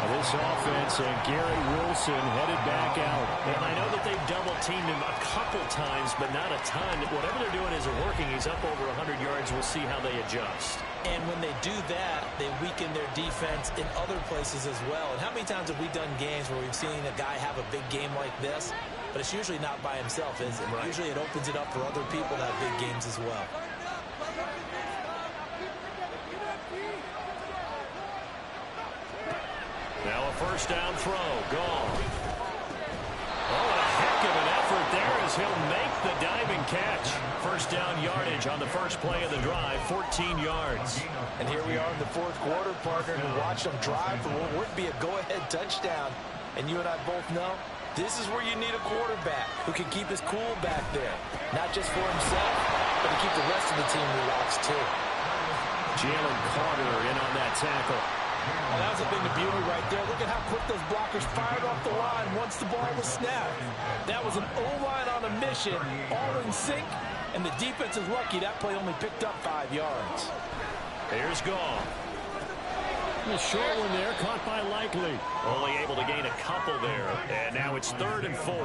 This offense and Gary Wilson headed back out. And I know that they've double-teamed him a couple times, but not a ton. Whatever they're doing isn't working. He's up over 100 yards. We'll see how they adjust. And when they do that, they weaken their defense in other places as well. And how many times have we done games where we've seen a guy have a big game like this? But it's usually not by himself, is it? Right. Usually it opens it up for other people to have big games as well. Now a 1st down throw. Gone. Oh, a heck of an effort there as he'll make the diving catch. 1st down yardage on the first play of the drive, 14 yards. And here we are in the fourth quarter, partner, to watch them drive for what would be a go-ahead touchdown. And you and I both know this is where you need a quarterback who can keep his cool back there. Not just for himself, but to keep the rest of the team relaxed too. Jalen Carter in on that tackle. Oh, that was a thing of beauty right there. Look at how quick those blockers fired off the line once the ball was snapped. That was an O-line on a mission, all in sync, and the defense is lucky that play only picked up 5 yards. Here's Goff. A short one there, caught by Likely. Only able to gain a couple there, and now it's 3rd and 4.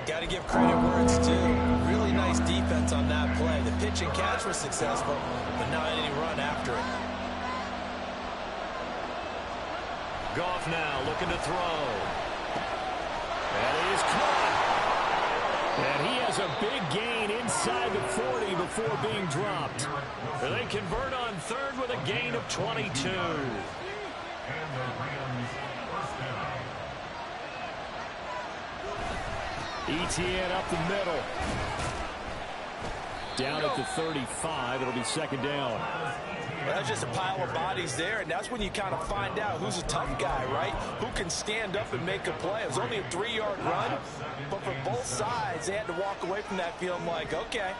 Got to give credit where it's due. Really nice defense on that play. The pitch and catch was successful, but not any run after it. Goff now looking to throw. And he is caught. And he has a big gain inside the 40 before being dropped. And they convert on third with a gain of 22. Etienne up the middle. Down at the 35. It'll be second down. Well, that's just a pile of bodies there, and that's when you kind of find out who's a tough guy, right? Who can stand up and make a play. It was only a 3-yard run, but for both sides, they had to walk away from that feeling like, okay,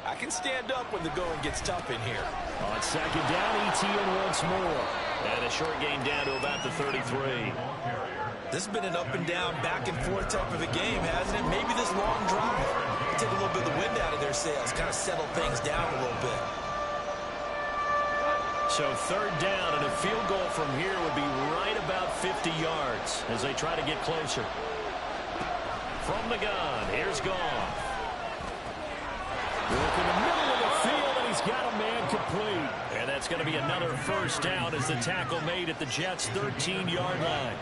I can stand up when the going gets tough in here. On second down, Etienne once more. And a short gain down to about the 33. This has been an up and down, back and forth type of a game, hasn't it? Maybe this long drive take a little bit of the wind out of their sails, kind of settle things down a little bit. So third down, and a field goal from here would be right about 50 yards as they try to get closer. From the gun, here's Goff. Look in the middle of the field, and he's got a man complete. And that's going to be another first down as the tackle made at the Jets' 13-yard line.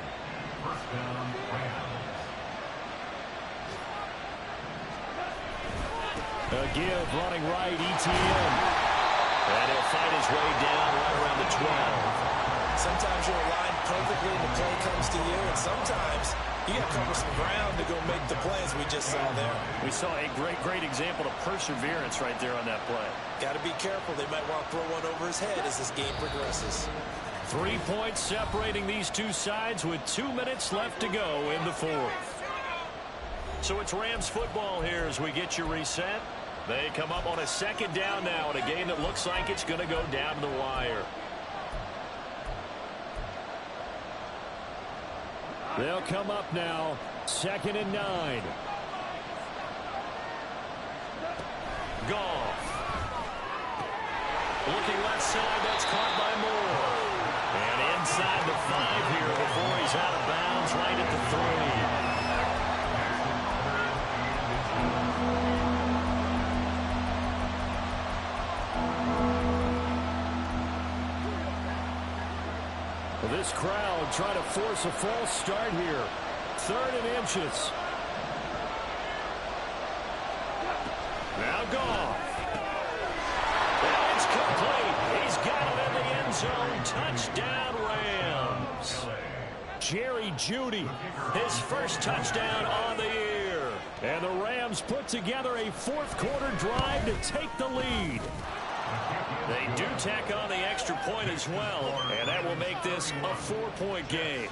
A give, running right, Etienne. And he'll fight his way down right around the 12. Sometimes you're aligned perfectly and the play comes to you, and sometimes you got to cover some ground to go make the play, as we just saw there. We saw a great example of perseverance right there on that play. Got to be careful. They might want to throw one over his head as this game progresses. 3 points separating these two sides with 2 minutes left to go in the fourth. So it's Rams football here as we get you reset. They come up on a second down now in a game that looks like it's going to go down to the wire. They'll come up now, 2nd and 9. Goff. Looking left side, that's caught by Moore. And inside the 5 here before he's out of bounds right at the 3. This crowd trying to force a false start here. 3rd and inches. Now Goff. And it's complete. He's got it in the end zone. Touchdown, Rams. Jerry Jeudy, his first touchdown on the year. And the Rams put together a fourth-quarter drive to take the lead. They do tack on the extra point as well, and that will make this a 4-point game.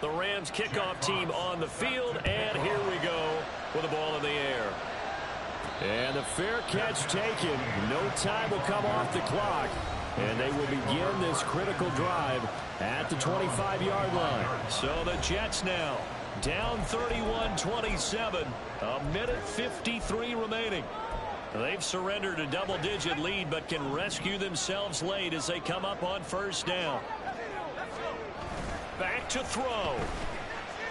The Rams kickoff team on the field, and here we go with the ball in the air. And the fair catch taken. No time will come off the clock, and they will begin this critical drive at the 25-yard line. So the Jets now down 31-27, a minute 53 remaining. They've surrendered a double-digit lead, but can rescue themselves late as they come up on first down. Back to throw.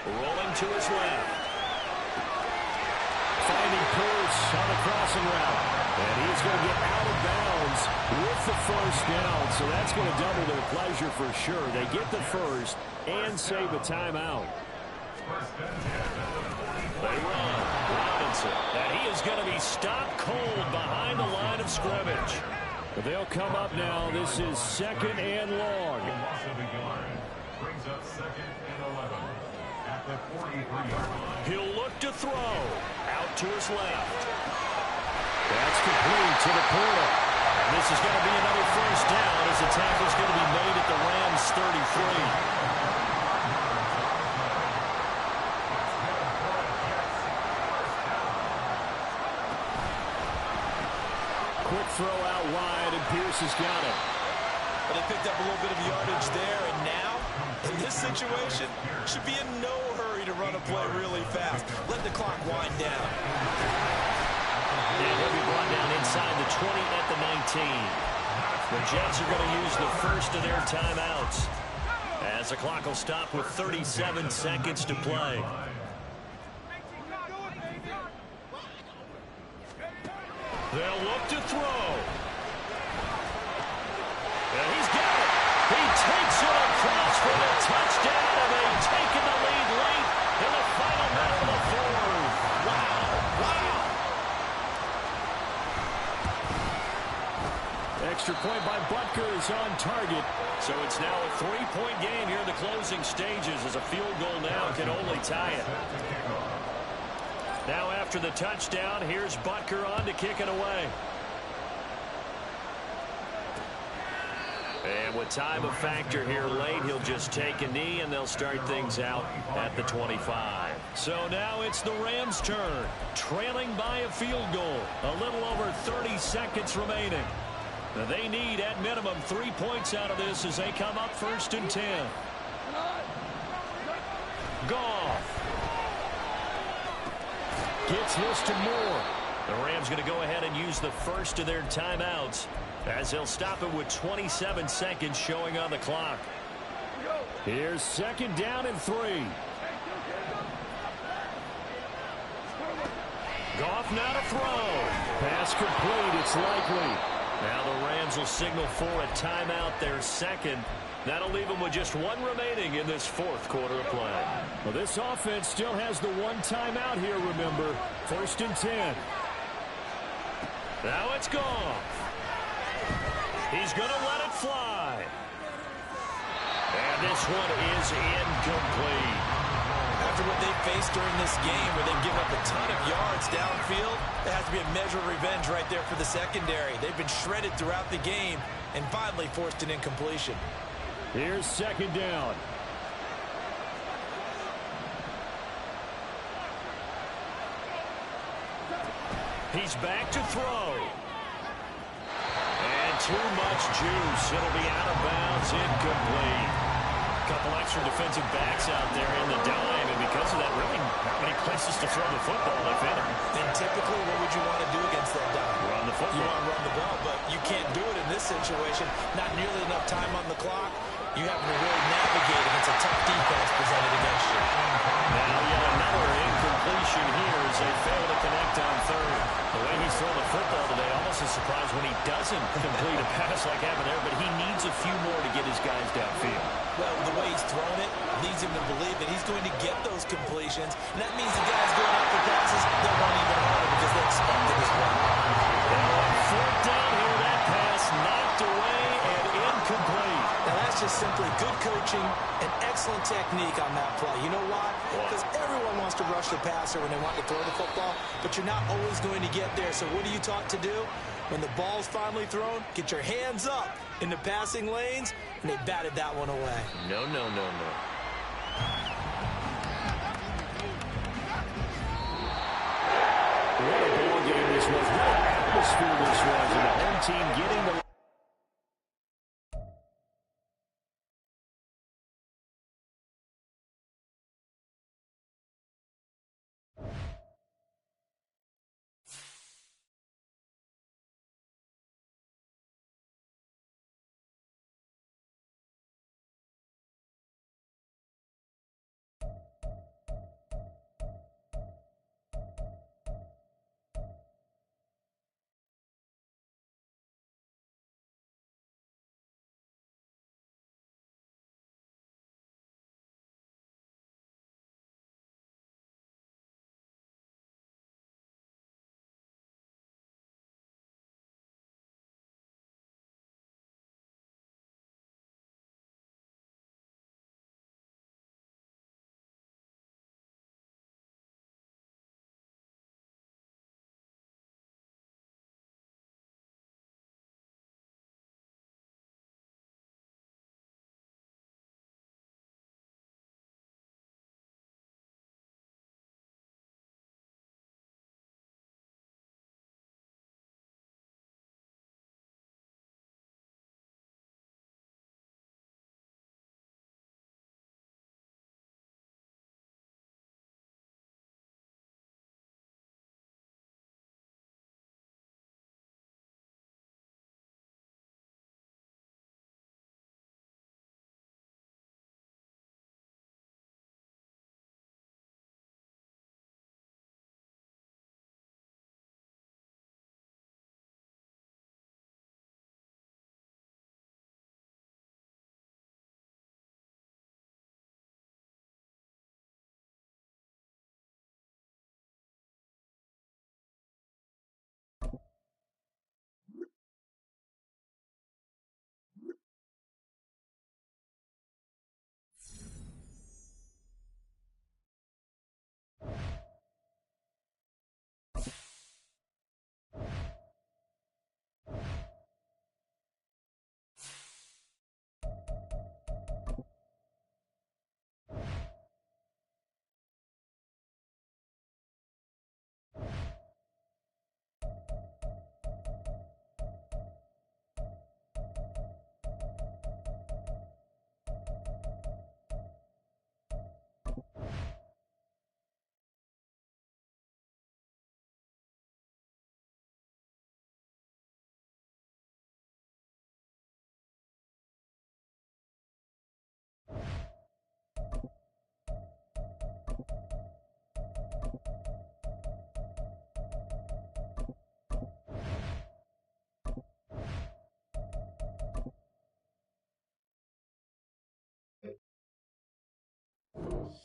Rolling to his left. Finding Pierce on the crossing route. And he's going to get out of bounds with the first down. So that's going to double their pleasure for sure. They get the first and save a timeout. They run. Robinson. And he is going to be stopped cold behind the line of scrimmage. But they'll come up now. This is 2nd and long. Brings up 2nd and 11 at the 43-yard line. He'll look to throw. Out to his left. That's complete to the corner. And this is going to be another first down as the tackle is going to be made at the Rams' 33. Quick throw out wide, and Pierce has got it. But they picked up a little bit of yardage there, and now, in this situation, should be in no hurry to run a play really fast. Let the clock wind down. And he'll be brought down inside the 20 at the 19. The Jets are going to use the first of their timeouts, as the clock will stop with 37 seconds to play. They'll look to throw. And he's got it. He takes it across for the touchdown, and they've taken the lead Extra point by Butker is on target. So it's now a 3-point game here in the closing stages as a field goal now can only tie it. Now after the touchdown, here's Butker on to kick it away. And with time a factor here late, he'll just take a knee and they'll start things out at the 25. So now it's the Rams' turn, trailing by a field goal. A little over 30 seconds remaining. Now they need at minimum 3 points out of this as they come up 1st and 10. Goff gets this to Moore. The Rams going to go ahead and use the first of their timeouts as they'll stop it with 27 seconds showing on the clock. Here's 2nd down and 3. Goff now to throw. Pass complete. It's likely. Now the Rams will signal for a timeout, their second. That'll leave them with just 1 remaining in this 4th quarter of play. Well, this offense still has the 1 timeout here, remember. 1st and 10. Now it's Goff. He's going to let it fly. And this one is incomplete. After what they faced during this game where they've given up a ton of yards downfield, there has to be a measure of revenge right there for the secondary. They've been shredded throughout the game and finally forced an incompletion. Here's 2nd down. He's back to throw. And too much juice. It'll be out of bounds, incomplete. A couple extra defensive backs out there in the dime, and because of that, really not many places to throw the football, if any. And typically, what would you want to do against that dime? Run the football. You want to run the ball, but you can't do it in this situation. Not nearly enough time on the clock. You having to really navigate against a tough defense presented against you. Now yet another incompletion here as they fail to connect on 3rd. The way he's throwing the football today, almost a surprise when he doesn't complete a pass like having there, but he needs a few more to get his guys downfield. Well, the way he's thrown it leads him to believe that he's going to get those completions, and that means the guys going after passes, they'll run even harder because they expect it as well. Now on 4th down here, that pass knocked away and incomplete. Now that's just simply good coaching and excellent technique on that play. You know why? Because everyone wants to rush the passer when they want to throw the football, but you're not always going to get there. So what are you taught to do? When the ball's finally thrown, get your hands up in the passing lanes, and they batted that one away. No, no, no, no. What a ball game this was. What an atmosphere this was. And the home team getting the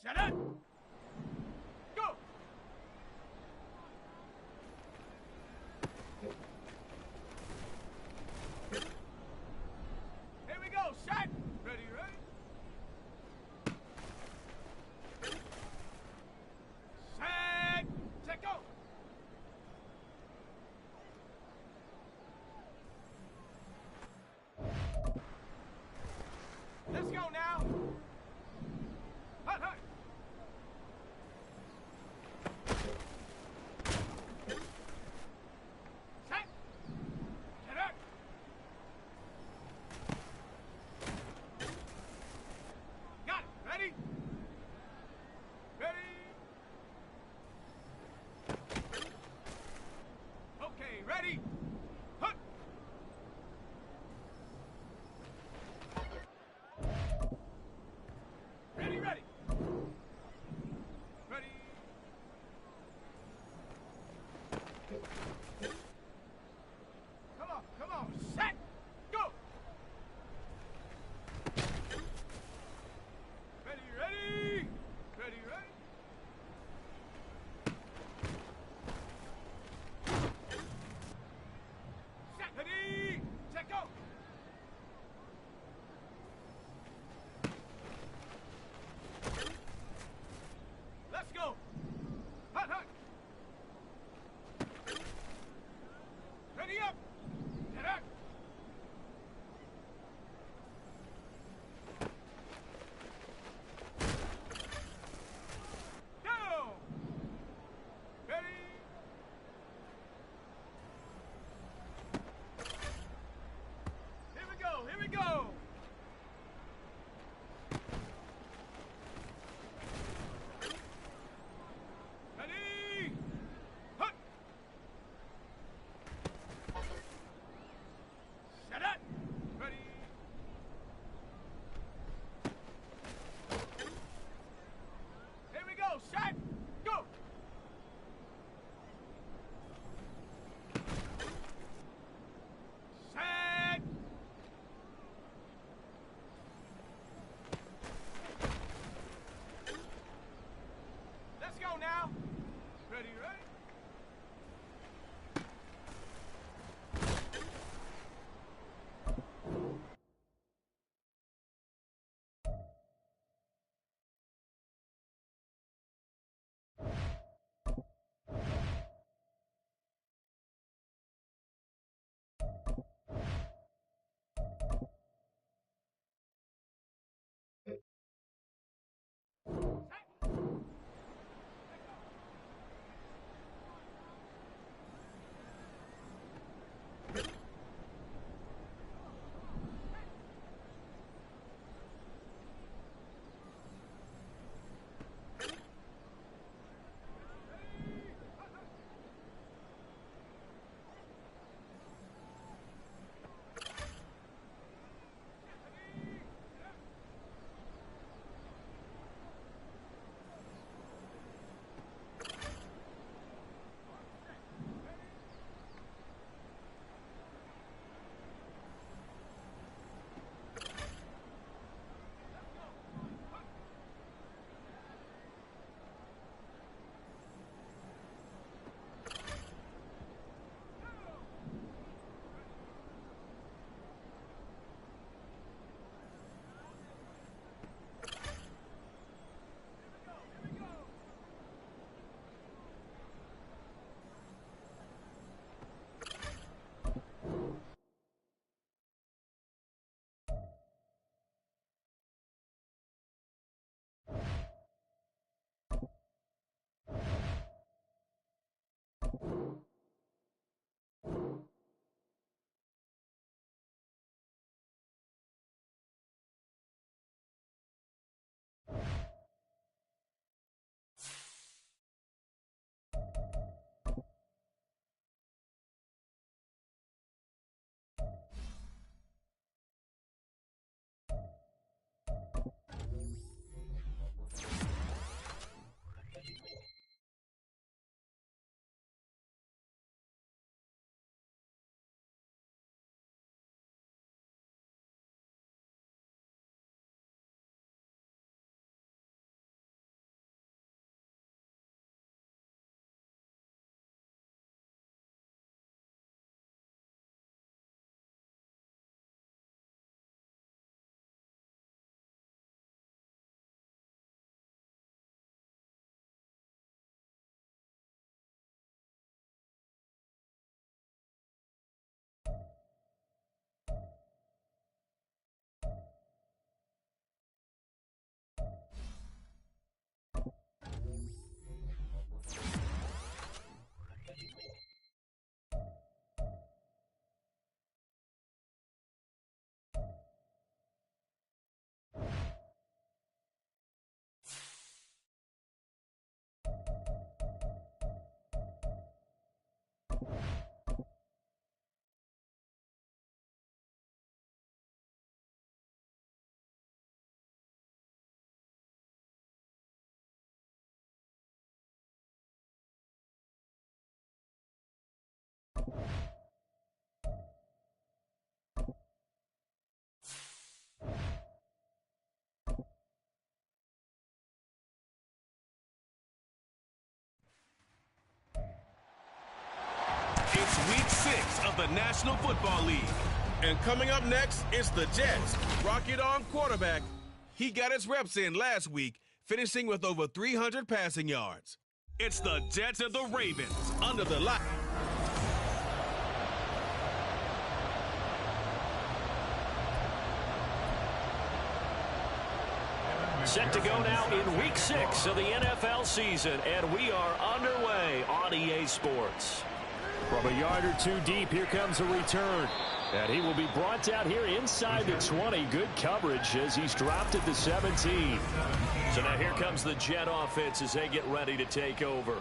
Set it. Go. Here we go. Set. Ready, ready. Set. Set, go. Let's go now. Hut, hut. Set. Set up. Got it. Ready? Ready? Okay, ready? Hut. It's week 6 of the National Football League. And coming up next, it's the Jets. Rocket on quarterback. He got his reps in last week, finishing with over 300 passing yards. It's the Jets and the Ravens under the light. Set to go now in week 6 of the NFL season, and we are underway on EA Sports. From a yard or two deep, here comes a return. And he will be brought down here inside the 20. Good coverage as he's dropped at the 17. So now here comes the Jet offense as they get ready to take over.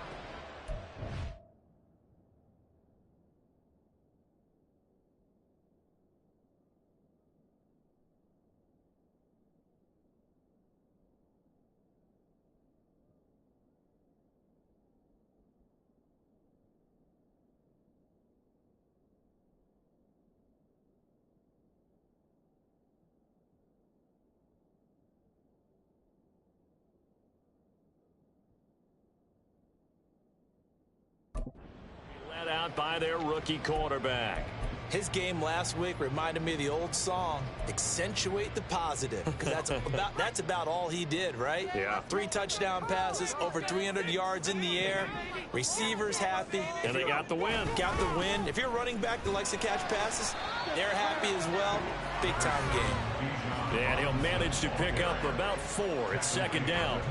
Led out by their rookie quarterback. His game last week reminded me of the old song, accentuate the positive, because that's about all he did, right? Yeah. 3 touchdown passes, over 300 yards in the air, receivers happy. And they got the win. Got the win. If you're running back that likes to catch passes, they're happy as well. Big-time game. And he'll manage to pick up about 4. It's second down.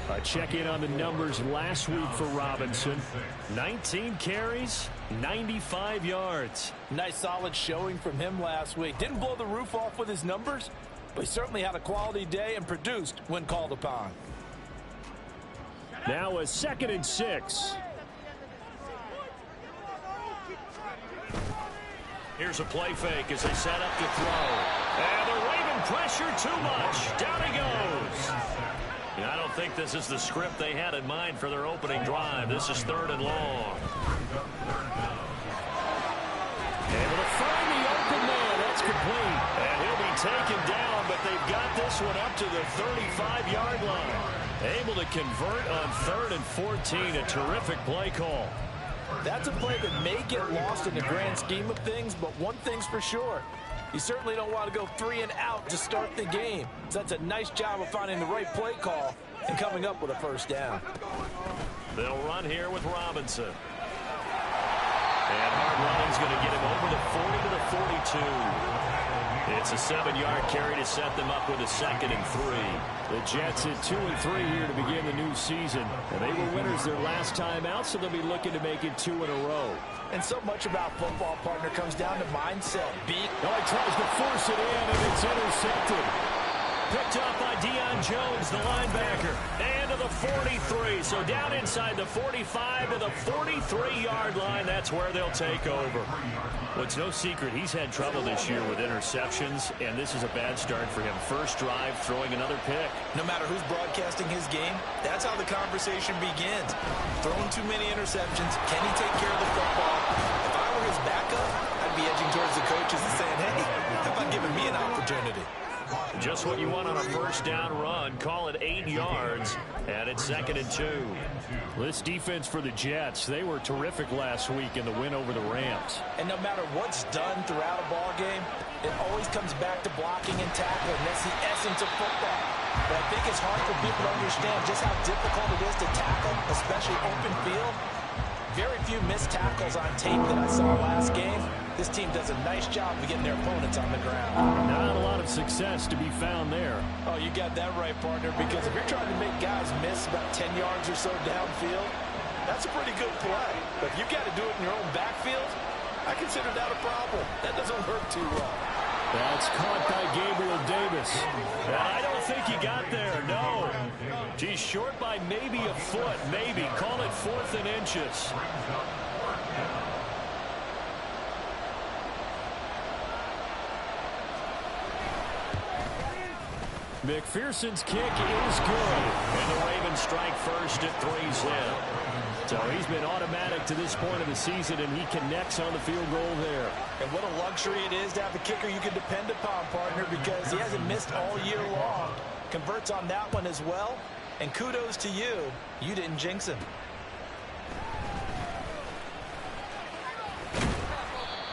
A check-in on the numbers last week for Robinson. 19 carries, 95 yards. Nice solid showing from him last week. Didn't blow the roof off with his numbers, but he certainly had a quality day and produced when called upon. Now a 2nd and 6. Here's a play fake as they set up to throw. And the Raven pressure too much. Down he goes. I don't think this is the script they had in mind for their opening drive. This is 3rd and long. Able to find the open man. That's complete. And he'll be taken down, but they've got this one up to the 35-yard line. Able to convert on 3rd and 14. A terrific play call. That's a play that may get lost in the grand scheme of things, but one thing's for sure. You certainly don't want to go 3 and out to start the game. So that's a nice job of finding the right play call and coming up with a first down. They'll run here with Robinson. And hard running's going to get him over the 40 to the 42. It's a 7-yard carry to set them up with a 2nd and 3. The Jets at 2 and 3 here to begin the new season. And they were winners their last time out, so they'll be looking to make it 2 in a row. And so much about football, partner, comes down to mindset. Oh, he tries to force it in, and it's intercepted. Picked up by Deion Jones, the linebacker. And to the 43. So down inside the 45 to the 43-yard line. That's where they'll take over. Well, it's no secret he's had trouble this year with interceptions, and this is a bad start for him. First drive, throwing another pick. No matter who's broadcasting his game, that's how the conversation begins. Throwing too many interceptions. Can he take care of the football? If I were his backup, I'd be edging towards the coaches and saying, hey, how about giving me an opportunity? Just what you want on a first down run. Call it 8 yards, and it's 2nd and 2. This defense for the Jets, they were terrific last week in the win over the Rams. And no matter what's done throughout a ball game, it always comes back to blocking and tackling. That's the essence of football. But I think it's hard for people to understand just how difficult it is to tackle, especially open field. Very few missed tackles on tape that I saw last game. This team does a nice job of getting their opponents on the ground. Not a lot of success to be found there. Oh, you got that right, partner, because if you're trying to make guys miss about 10 yards or so downfield, that's a pretty good play. But if you've got to do it in your own backfield, I consider that a problem. That doesn't work too well. That's caught by Gabriel Davis. I don't think he got there, no. He's short by maybe a foot, maybe. Call it 4th and inches. McPherson's kick is good. And the Ravens strike first at 3-zip. So he's been automatic to this point of the season, and he connects on the field goal there. And what a luxury it is to have a kicker you can depend upon, partner, because he hasn't missed all year long. Converts on that one as well. And kudos to you. You didn't jinx him.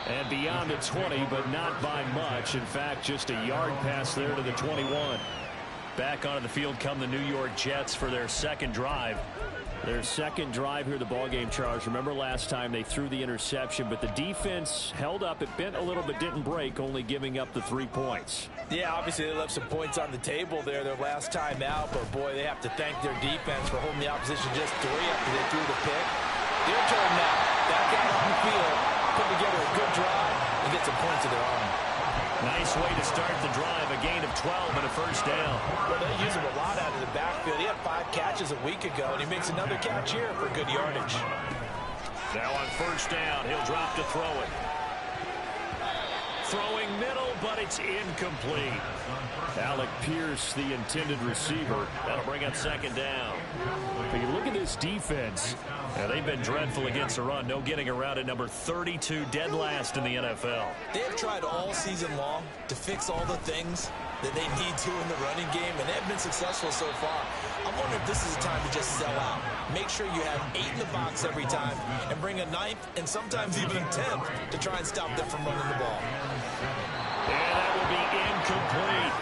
And beyond the 20, but not by much. In fact, just a yard pass there to the 21. Back onto the field come the New York Jets for their second drive. Their second drive here, the ballgame, Charles. Remember last time they threw the interception, but the defense held up. It bent a little but didn't break, only giving up the 3 points. Yeah, obviously they left some points on the table there their last time out, but boy, they have to thank their defense for holding the opposition just 3 after they threw the pick. Their turn now. Back out on the field, put together a good drive and get some points of their own. Nice way to start the drive, a gain of 12 and a first down. Well, they use him a lot out of the backfield. He had 5 catches a week ago, and he makes another catch here for good yardage. Now on first down, he'll drop to throw it. Throwing middle, but it's incomplete. Alec Pierce, the intended receiver. That'll bring up second down. But you look at this defense. Now, they've been dreadful against the run. No getting around at number 32, dead last in the NFL. They have tried all season long to fix all the things that they need to in the running game, and they've been successful so far. I'm wondering if this is a time to just sell out. Make sure you have 8 in the box every time and bring a 9th and sometimes even a 10th to try and stop them from running the ball. And that will be incomplete.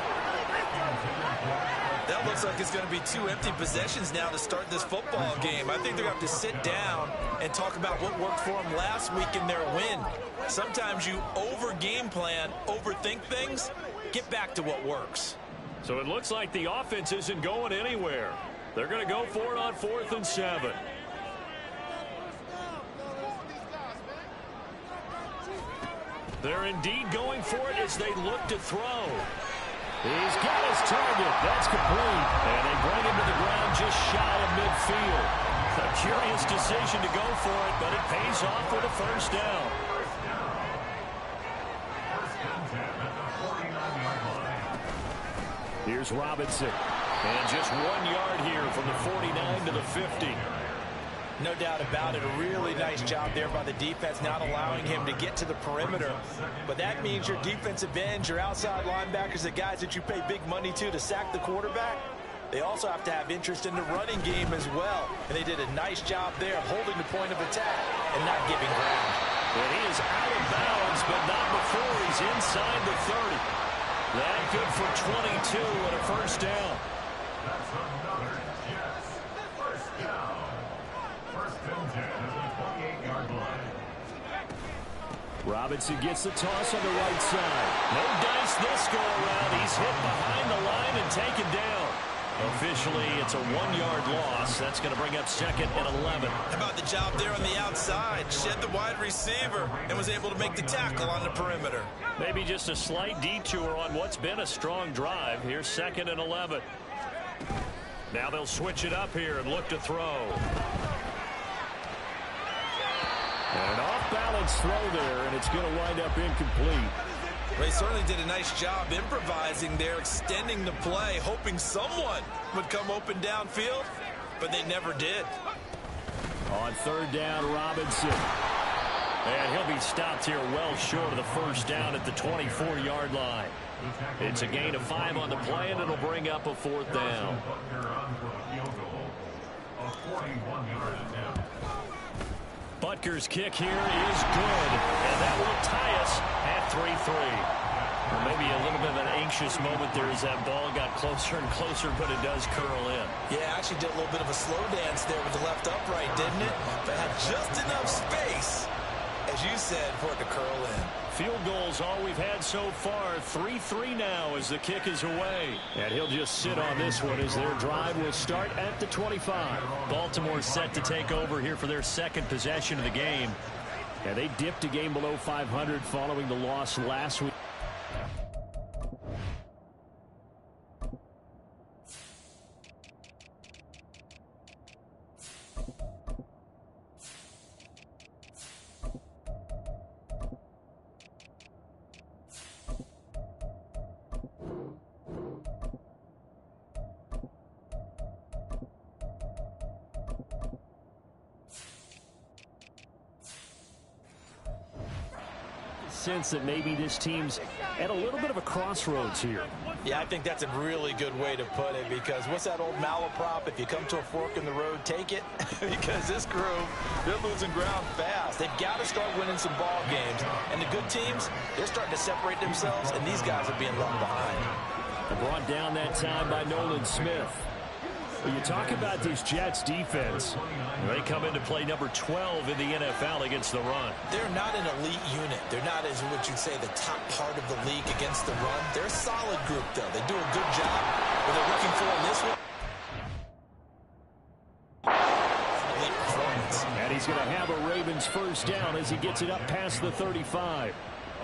That looks like it's going to be 2 empty possessions now to start this football game. I think they're going to have to sit down and talk about what worked for them last week in their win. Sometimes you over-game plan, overthink things. Get back to what works. So it looks like the offense isn't going anywhere. They're going to go for it on 4th and 7. They're indeed going for it as they look to throw. He's got his target. That's complete. And they bring him to the ground just shy of midfield. A curious decision to go for it, but it pays off with a first down. Here's Robinson. And just 1 yard here from the 49 to the 50. No doubt about it. A really nice job there by the defense, not allowing him to get to the perimeter. But that means your defensive ends, your outside linebackers, the guys that you pay big money to sack the quarterback, they also have to have interest in the running game as well. And they did a nice job there of holding the point of attack and not giving ground. And he is out of bounds, but not before he's inside the 30. That good for 22 and a first down. That's another Jets first down. First and 10 at the 28-yard line. Robinson gets the toss on the right side. No dice this go around. He's hit behind the line and taken down. Officially, it's a 1-yard loss. That's going to bring up second and 11. How about the job there on the outside? Shed the wide receiver and was able to make the tackle on the perimeter. Maybe just a slight detour on what's been a strong drive. Here's second and 11. Now they'll switch it up here and look to throw. And an off-balance throw there, and it's going to wind up incomplete. They certainly did a nice job improvising there, extending the play, hoping someone would come open downfield, but they never did. On third down, Robinson. And he'll be stopped here well short of the first down at the 24-yard line. It's a gain of 5 on the play, and it'll bring up a 4th down. Butker's kick here is good, and that will tie us at 3-3. Well, maybe a little bit of an anxious moment there as that ball got closer and closer, but it does curl in. Yeah, actually did a little bit of a slow dance there with the left upright, didn't it? But had just enough space, as you said, for it to curl in. Field goals all we've had so far. 3-3 now as the kick is away. And he'll just sit on this one as their drive will start at the 25. Baltimore set to take over here for their second possession of the game. And they dipped a game below 500 following the loss last week. Sense that maybe this team's at a little bit of a crossroads here. Yeah, I think that's a really good way to put it, because what's that old malaprop? If you come to a fork in the road, take it. Because this crew, they're losing ground fast. They've got to start winning some ball games. And the good teams, they're starting to separate themselves, and these guys are being left behind. Brought down that time by Nolan Smith. When you talk about this Jets defense, they come into play number 12 in the NFL against the run. They're not an elite unit. They're not, as what you'd say, the top part of the league against the run. They're a solid group, though. They do a good job. What they're looking for in this one, elite performance. And he's going to have a Ravens first down as he gets it up past the 35.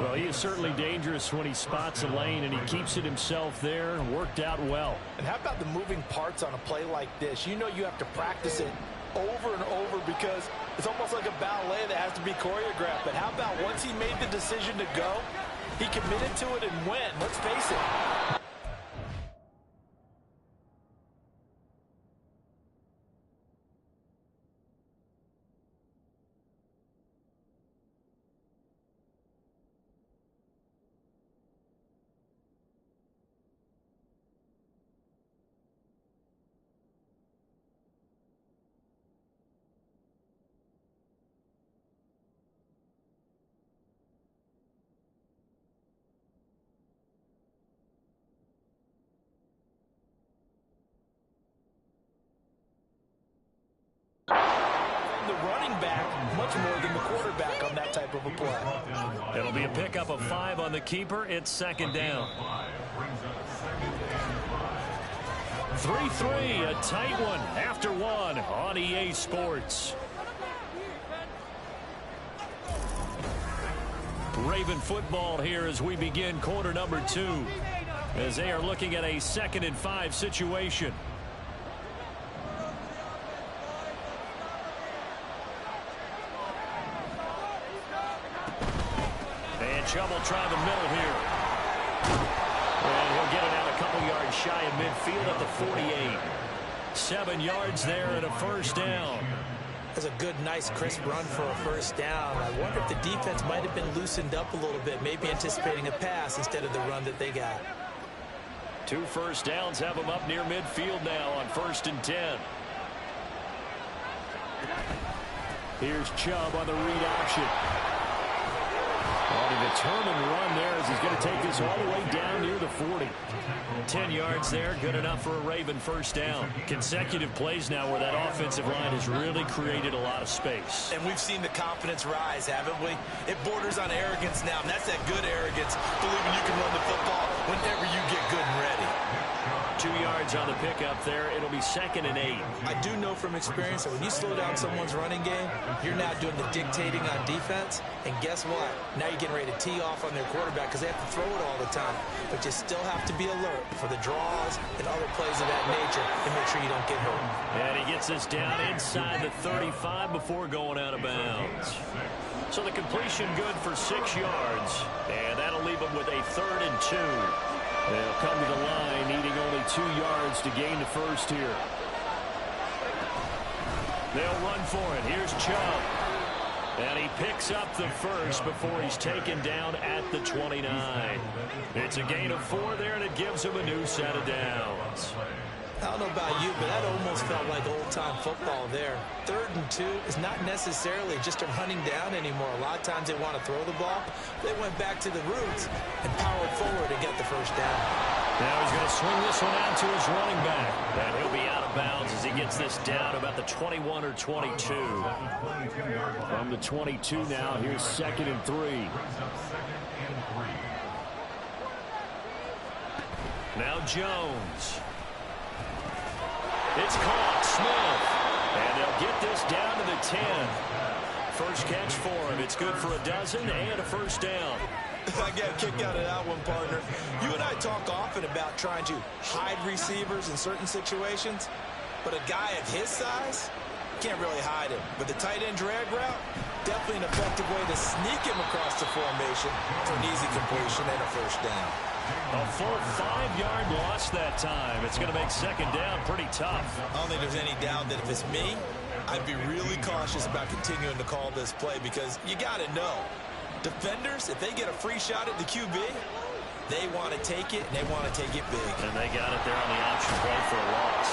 Well, he is certainly dangerous when he spots a lane, and he keeps it himself there and worked out well. And how about the moving parts on a play like this? You know you have to practice it over and over, because it's almost like a ballet that has to be choreographed. But how about once he made the decision to go, he committed to it and went. Let's face it. The running back much more than the quarterback on that type of a play. It'll be a pickup of 5 on the keeper. It's second down. 3-3, a tight one after one on EA Sports. Raven football here as we begin quarter number 2, as they are looking at a 2nd and 5 situation. Trouble trying the middle here. And he'll get it out a couple yards shy of midfield at the 48. 7 yards there and a first down. That's a good, nice, crisp run for a first down. I wonder if the defense might have been loosened up a little bit, maybe anticipating a pass instead of the run that they got. 2 first downs have them up near midfield now on 1st and 10. Here's Chubb on the read option. On a determined run there as he's going to take this all the way down near the 40. 10 yards there, good enough for a Raven first down. Consecutive plays now where that offensive line has really created a lot of space. And we've seen the confidence rise, haven't we? It borders on arrogance now, and that's that good arrogance, believing you can run the football whenever you get good and ready. 2 yards on the pickup there. It'll be 2nd and 8. I do know from experience that when you slow down someone's running game, you're now doing the dictating on defense. And guess what? Now you're getting ready to tee off on their quarterback because they have to throw it all the time. But you still have to be alert for the draws and other plays of that nature and make sure you don't get hurt. And he gets this down inside the 35 before going out of bounds. So the completion good for 6 yards. And that'll leave him with a 3rd and 2. They'll come to the line, needing only 2 yards to gain the first here. They'll run for it. Here's Chubb. And he picks up the first before he's taken down at the 29. It's a gain of 4 there, and it gives him a new set of downs. I don't know about you, but that almost felt like old-time football there. 3rd and 2 is not necessarily just a running down anymore. A lot of times they want to throw the ball. They went back to the roots and powered forward and get the first down. Now he's going to swing this one out to his running back. And he'll be out of bounds as he gets this down about the 21 or 22. From the 22 now, here's 2nd and 3. Now Jones. It's caught, Smith, and they'll get this down to the 10. First catch for him. It's good for a dozen and a first down. I got a kick out of that one, partner. You and I talk often about trying to hide receivers in certain situations, but a guy of his size can't really hide him. But the tight end drag route, definitely an effective way to sneak him across the formation for an easy completion and a first down. A full 5-yard loss that time. It's going to make 2nd down pretty tough. I don't think there's any doubt that if it's me, I'd be really cautious about continuing to call this play because you got to know, defenders, if they get a free shot at the QB, They want to take it, and they want to take it big. And they got it there on the option play for a loss.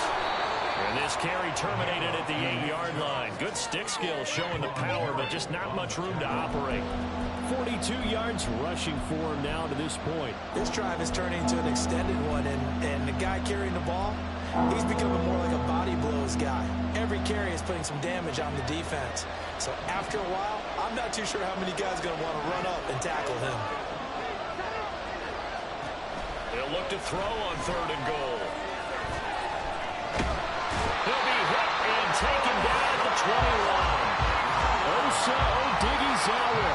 And this carry terminated at the 8-yard line. Good stick skill showing the power, but just not much room to operate. 42 yards rushing for him now to this point. This drive is turning into an extended one, and the guy carrying the ball, he's becoming more like a body blows guy. Every carry is putting some damage on the defense. So after a while, I'm not too sure how many guys are going to want to run up and tackle him. They'll look to throw on 3rd and goal. He'll be hit and taken down at the 21. Osa Odighizuwa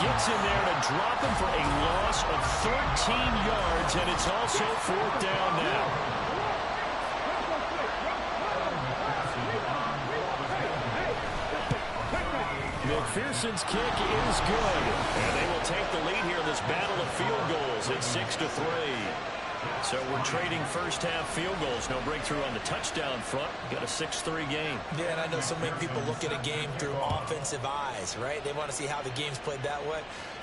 gets in there to drop him for a loss of 13 yards, and it's also 4th down now. McPherson's kick is good, and they will take the lead here in this battle of field goals at 6-3. So we're trading first-half field goals. No breakthrough on the touchdown front. Got a 6-3 game. Yeah, and I know so many people look at a game through offensive eyes, right? They want to see how the game's played that way.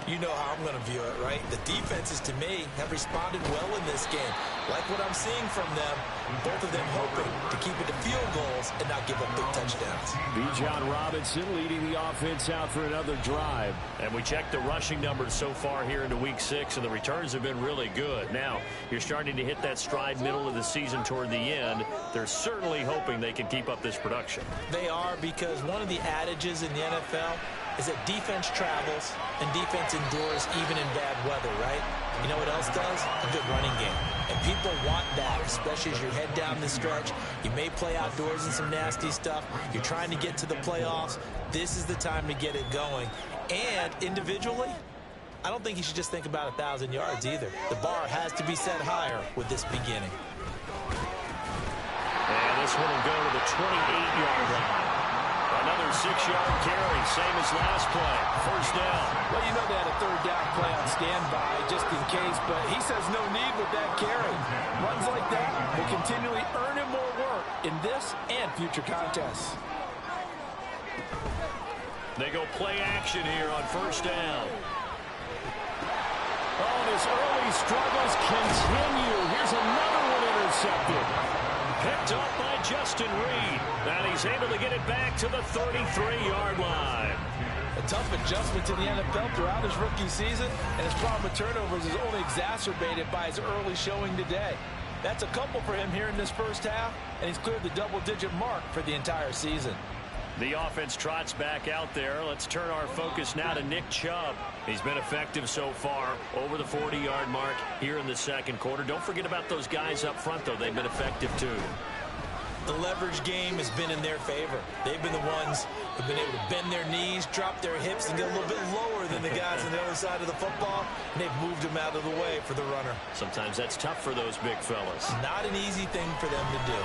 You know how I'm going to view it, right? The defenses, to me, have responded well in this game. Like what I'm seeing from them, both of them hoping to keep it to field goals and not give up big touchdowns. Bijan Robinson leading the offense out for another drive. And we checked the rushing numbers so far here into Week 6, and the returns have been really good. Now, you're starting to hit that stride middle of the season toward the end. They're certainly hoping they can keep up this production. They are, because one of the adages in the NFL is that defense travels and defense endures even in bad weather, right? You know what else does? A good running game. And people want that, especially as you head down the stretch. You may play outdoors in some nasty stuff. You're trying to get to the playoffs. This is the time to get it going. And individually, I don't think you should just think about 1,000 yards either. The bar has to be set higher with this beginning. And this one will go to the 28-yard line. Another 6-yard carry, same as last play. First down. Well, you know they had a 3rd down play on standby just in case, but he says no need with that carry. Runs like that will continually earn him more work in this and future contests. They go play action here on first down. Oh, and his early struggles continue. Here's another one intercepted. Picked up by Justin Reed. And he's able to get it back to the 33-yard line. A tough adjustment to the NFL throughout his rookie season, and his problem with turnovers is only exacerbated by his early showing today. That's a couple for him here in this first half, and he's cleared the double-digit mark for the entire season. The offense trots back out there. Let's turn our focus now to Nick Chubb. He's been effective so far, over the 40-yard mark here in the second quarter. Don't forget about those guys up front, though. They've been effective, too. The leverage game has been in their favor. They've been the ones who've been able to bend their knees, drop their hips, and get a little bit lower than the guys on the other side of the football, and they've moved them out of the way for the runner. Sometimes that's tough for those big fellas. Not an easy thing for them to do.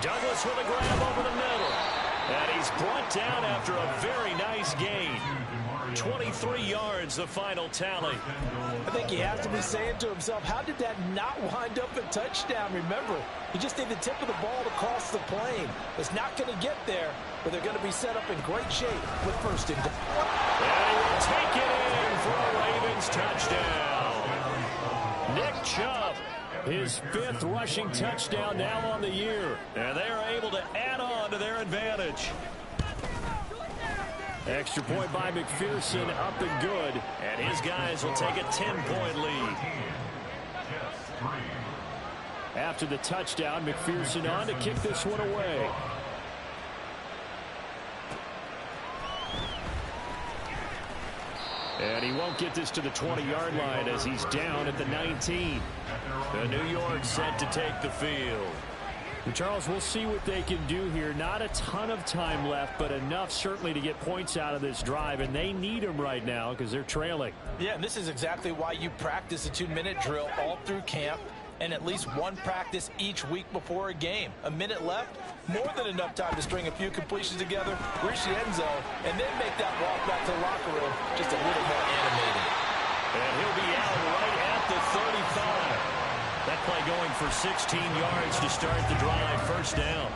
Douglas with a grab over the middle. And he's brought down after a very nice gain. 23 yards, the final tally. I think he has to be saying to himself, how did that not wind up a touchdown? Remember, you just need the tip of the ball to cross the plane. It's not going to get there, but they're going to be set up in great shape with first and goal. And he will take it in for a Ravens touchdown. Nick Chubb, his 5th rushing touchdown now on the year. And they are able to add on to their advantage. Extra point by McPherson, up and good. And his guys will take a 10-point lead. After the touchdown, McPherson on to kick this one away. And he won't get this to the 20-yard line as he's down at the 19. The New York set to take the field. And Charles, we'll see what they can do here. Not a ton of time left, but enough certainly to get points out of this drive, and they need them right now because they're trailing. Yeah, and this is exactly why you practice a 2-minute drill all through camp and at least one practice each week before a game. A minute left, more than enough time to string a few completions together, reach the end zone, and then make that walk back to the locker room just a little more animated. And he'll be out right at the 35. That play going for 16 yards to start the drive. First down.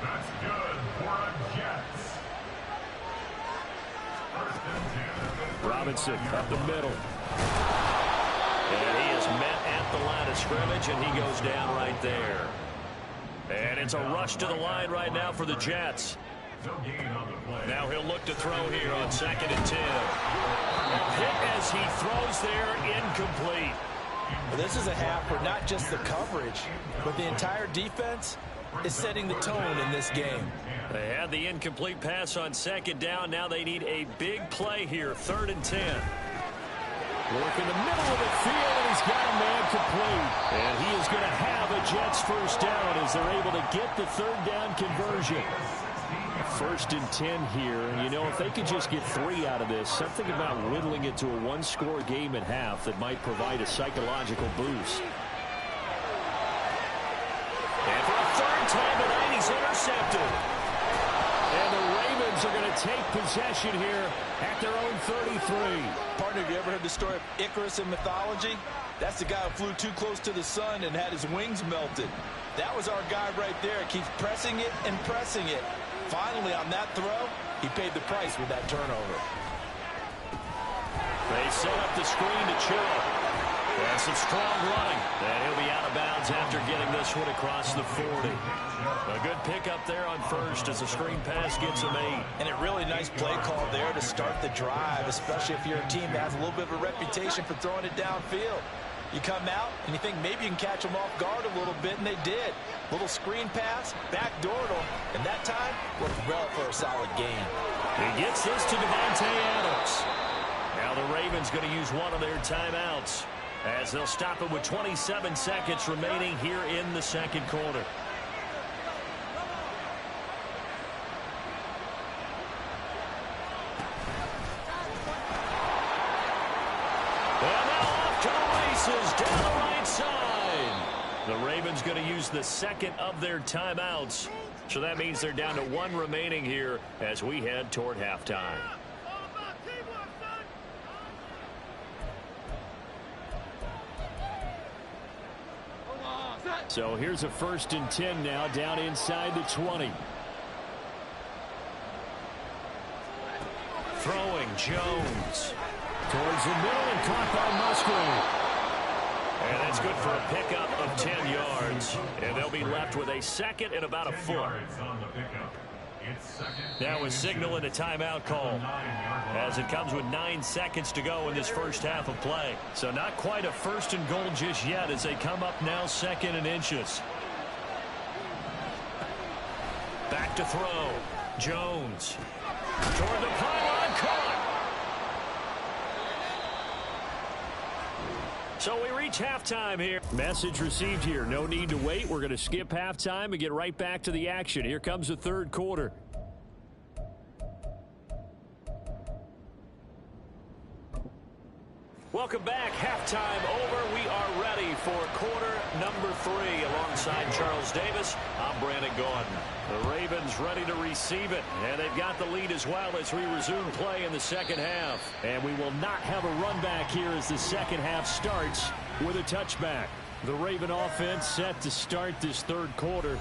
That's good for a Jets. First and 10. Robinson up the middle. And he is met at the line of scrimmage, and he goes down right there. And it's a rush to the line right now for the Jets. Now he'll look to throw here on 2nd and 10. Hit as he throws there, incomplete. Well, this is a half where not just the coverage, but the entire defense is setting the tone in this game. They had the incomplete pass on 2nd down. Now they need a big play here, 3rd and 10. Work in the middle of the field, and he's got a man complete. And he is going to have a Jets first down as they're able to get the 3rd down conversion. 1st and 10 here. You know, if they could just get 3 out of this, something about whittling it to a one-score game at half that might provide a psychological boost. And for a 3rd time tonight, he's intercepted. And the Ravens are going to take possession here at their own 33. Partner, have you ever heard the story of Icarus in mythology? That's the guy who flew too close to the sun and had his wings melted. That was our guy right there. Keeps pressing it and pressing it. Finally, on that throw, he paid the price with that turnover. They set up the screen to Chubb. And some strong running. And he'll be out of bounds after getting this one across the 40. A good pickup there on 1st as the screen pass gets him 8. And a really nice play call there to start the drive, especially if you're a team that has a little bit of a reputation for throwing it downfield. You come out and you think maybe you can catch them off guard a little bit, and they did. Little screen pass, backdoored them, and that time worked well for a solid gain. He gets this to Devontae Adams. Now the Ravens going to use one of their timeouts as they'll stop it with 27 seconds remaining here in the 2nd quarter. And now off to the races down the right side. The Ravens going to use the 2nd of their timeouts. So that means they're down to 1 remaining here as we head toward halftime. So here's a 1st and 10 now down inside the 20. Throwing Jones. Towards the middle and caught by Musgrave. And that's good for a pickup of 10 yards. And they'll be left with a 2nd and about a foot. Now a signal and a timeout call as it comes with 9 seconds to go in this first half of play. So not quite a 1st and goal just yet as they come up now 2nd and inches. Back to throw. Jones. Toward the pylon, caught. So we reach halftime here. Message received here. No need to wait. We're going to skip halftime and get right back to the action. Here comes the 3rd quarter. Welcome back. Halftime over. We are ready for quarter number 3 alongside Charles Davis. I'm Brandon Gordon. The Ravens ready to receive it, and they've got the lead as well as we resume play in the 2nd half. And we will not have a run back here as the 2nd half starts with a touchback. The Raven offense set to start this 3rd quarter.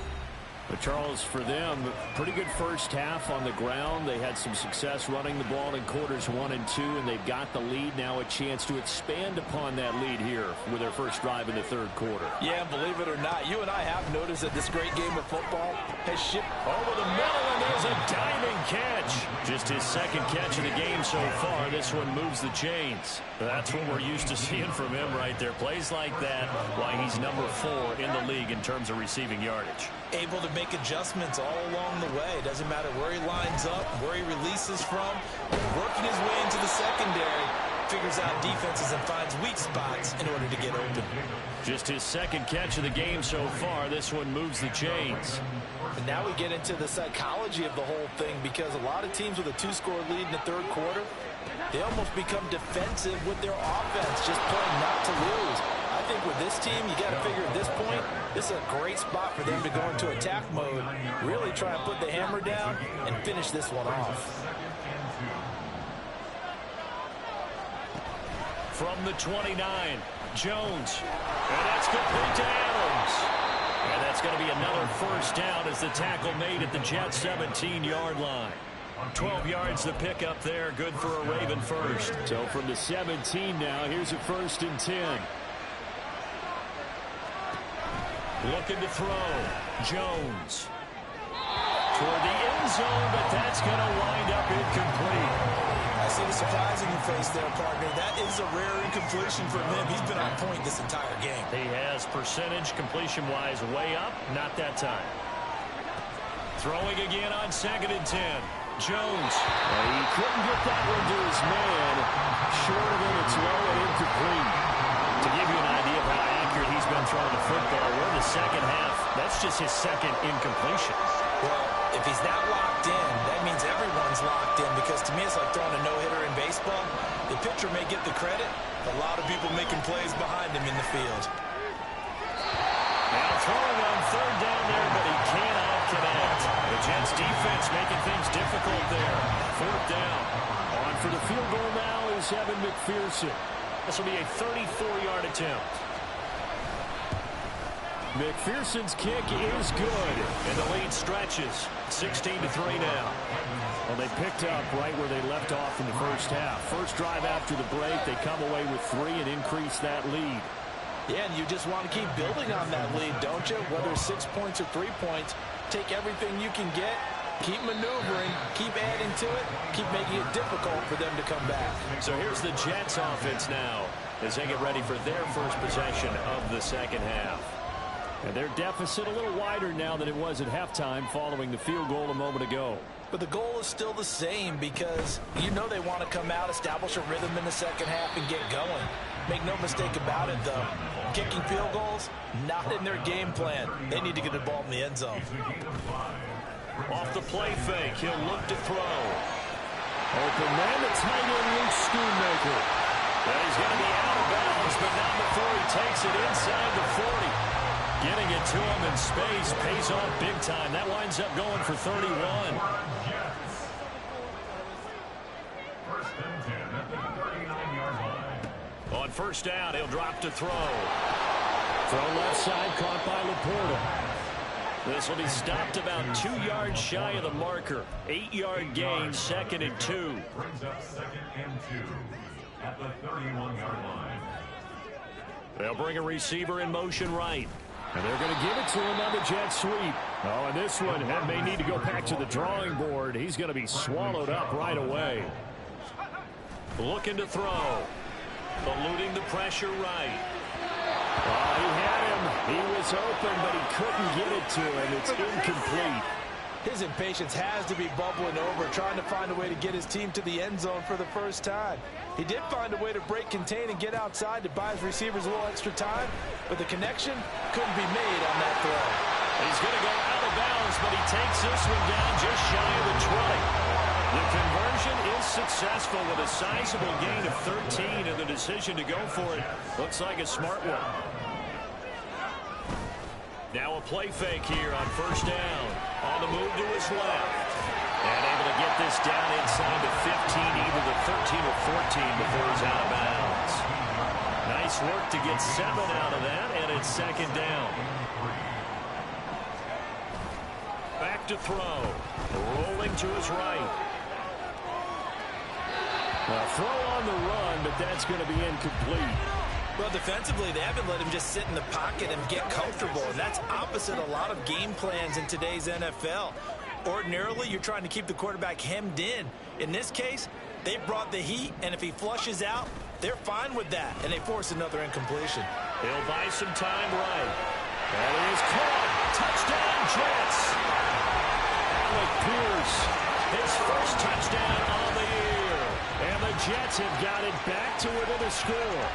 But Charles, for them, pretty good first half on the ground. They had some success running the ball in quarters 1 and 2, and they've got the lead. Now a chance to expand upon that lead here with their first drive in the 3rd quarter. Yeah, believe it or not, you and I have noticed that this great game of football has shipped over the middle, and there's a diving catch. Just his 2nd catch of the game so far. This one moves the chains. That's what we're used to seeing from him right there. Plays like that, why he's number 4 in the league in terms of receiving yardage. Able to make adjustments all along the way. Doesn't matter where he lines up, where he releases from, working his way into the secondary, figures out defenses and finds weak spots in order to get open. Just his 2nd catch of the game so far. This one moves the chains. And now we get into the psychology of the whole thing, because a lot of teams with a 2-score lead in the 3rd quarter, they almost become defensive with their offense, just playing not to lose. I think with this team, you got to figure at this point, this is a great spot for them to go into attack mode, really try and put the hammer down and finish this one off. From the 29, Jones. And that's complete to Adams. And that's going to be another first down as the tackle made at the Jets' 17-yard line. 12 yards the pick up there. Good for a Raven first. So from the 17 now, here's a 1st and 10. Looking to throw. Jones. Toward the end zone, but that's going to wind up incomplete. I see the surprise in your face there, partner. That is a rare incompletion from him. He's been on point this entire game. He has percentage completion-wise way up. Not that time. Throwing again on 2nd and 10. Jones. He couldn't get that one to his man. Short of him, it's low and incomplete. To give you an idea of how accurate he's been throwing the football, we're in the second half. That's just his 2nd incompletion. Well, if he's that locked in, that means everyone's locked in, because to me it's like throwing a no-hitter in baseball. The pitcher may get the credit, but a lot of people making plays behind him in the field. Now throwing on 3rd down there, but he cannot connect. The Jets defense making things difficult there. 4th down. On for the field goal now is Evan McPherson. This will be a 34-yard attempt. McPherson's kick is good. And the lead stretches. 16-3 now. Well, they picked up right where they left off in the first half. First drive after the break, they come away with 3 and increase that lead. Yeah, and you just want to keep building on that lead, don't you? Whether it's 6 points or 3 points, take everything you can get, keep maneuvering, keep adding to it, keep making it difficult for them to come back. So here's the Jets offense now as they get ready for their first possession of the second half. And their deficit a little wider now than it was at halftime following the field goal a moment ago. But the goal is still the same, because you know they want to come out, establish a rhythm in the second half, and get going. Make no mistake about it, though. Kicking field goals, not in their game plan. They need to get the ball in the end zone. Off the play fake, he'll look to throw. Open man, the tight end, Luke Schoonmaker. Well, he's going to be out of bounds, but not before he takes it inside the 40. Getting it to him in space pays off big time. That winds up going for 31. First and 10 at the 39-yard line. On 1st down, he'll drop to throw. Throw left side, caught by Laporta. This will be stopped about 2 yards shy of the marker. 8-yard gain, 2nd and 2. Brings up 2nd and 2 at the 31-yard line. They'll bring a receiver in motion right. And they're going to give it to him on the jet sweep. Oh, and this one may need to go back to the drawing board. He's going to be swallowed up right away. Looking to throw. Eluding the pressure right. Oh, he had him. He was open, but he couldn't get it to him. It's incomplete. His impatience has to be bubbling over, trying to find a way to get his team to the end zone for the first time. He did find a way to break, contain, and get outside to buy his receivers a little extra time, but the connection couldn't be made on that throw. He's going to go out of bounds, but he takes this one down just shy of the 20. The conversion is successful with a sizable gain of 13, and the decision to go for it looks like a smart one. Now a play fake here on 1st down. On the move to his left. And able to get this down inside the 15, either the 13 or 14 before he's out of bounds. Nice work to get 7 out of that, and it's 2nd down. Back to throw. Rolling to his right. A throw on the run, but that's going to be incomplete. Well, defensively, they haven't let him just sit in the pocket and get comfortable, and that's opposite a lot of game plans in today's NFL. Ordinarily, you're trying to keep the quarterback hemmed in. In this case, they brought the heat, and if he flushes out, they're fine with that, and they force another incompletion. He'll buy some time right. That is caught. Touchdown, Jets. Alec Pierce, His first touchdown on the year. and the Jets have got it back to within a score.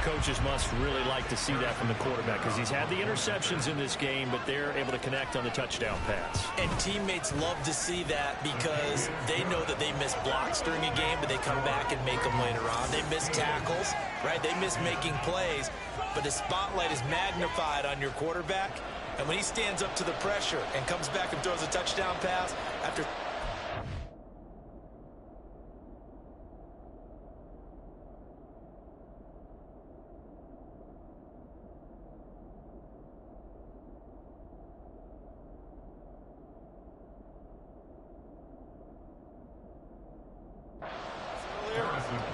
Coaches must really like to see that from the quarterback, because he's had the interceptions in this game, but they're able to connect on the touchdown pass. And teammates love to see that, because they know that they miss blocks during a game, but they come back and make them later on. They miss tackles, right? They miss making plays, but the spotlight is magnified on your quarterback. And when he stands up to the pressure and comes back and throws a touchdown pass after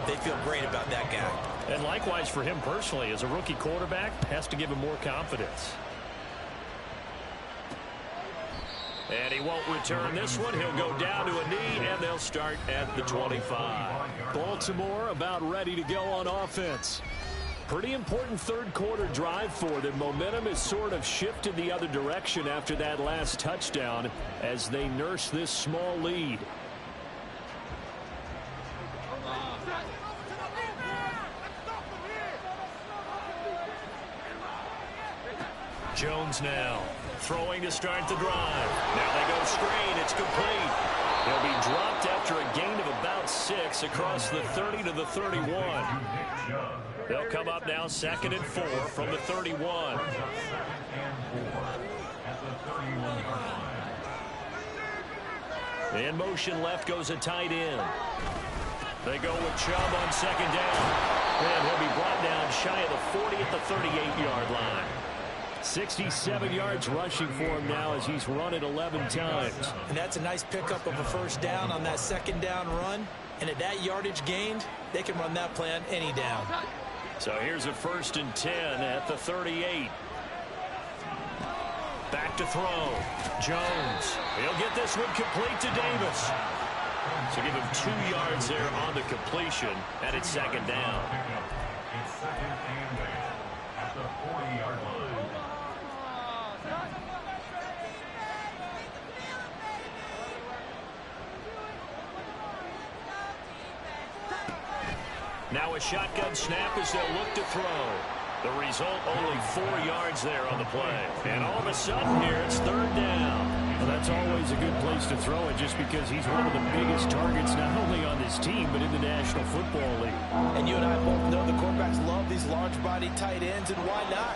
They feel great about that guy. And likewise for him personally, as a rookie quarterback, has to give him more confidence. And he won't return this one. He'll go down to a knee, and they'll start at the 25. Baltimore about ready to go on offense. Pretty important third-quarter drive for them. Momentum has sort of shifted the other direction after that last touchdown as they nurse this small lead. Jones now throwing to start the drive. Now they go screen. It's complete. He'll be dropped after a gain of about 6 across the 30 to the 31. They'll come up now 2nd and 4 from the 31. In motion left goes a tight end. They go with Chubb on 2nd down. And he'll be brought down shy of the 40 at the 38-yard line. 67 yards rushing for him now as he's run it 11 times. And that's a nice pickup of a first down on that 2nd down run. And at that yardage gained, they can run that play on any down. So here's a 1st and 10 at the 38. Back to throw. Jones. He'll get this one complete to Davis. So give him 2 yards there on the completion, and it's 2nd down. It's 2nd and 8 at the 40-yard line. Now a shotgun snap as they'll look to throw. The result, only 4 yards there on the play. And all of a sudden here, it's 3rd down. Well, that's always a good place to throw it just because he's one of the biggest targets not only on this team but in the National Football League. And you and I both know the quarterbacks love these large-bodied tight ends, and why not?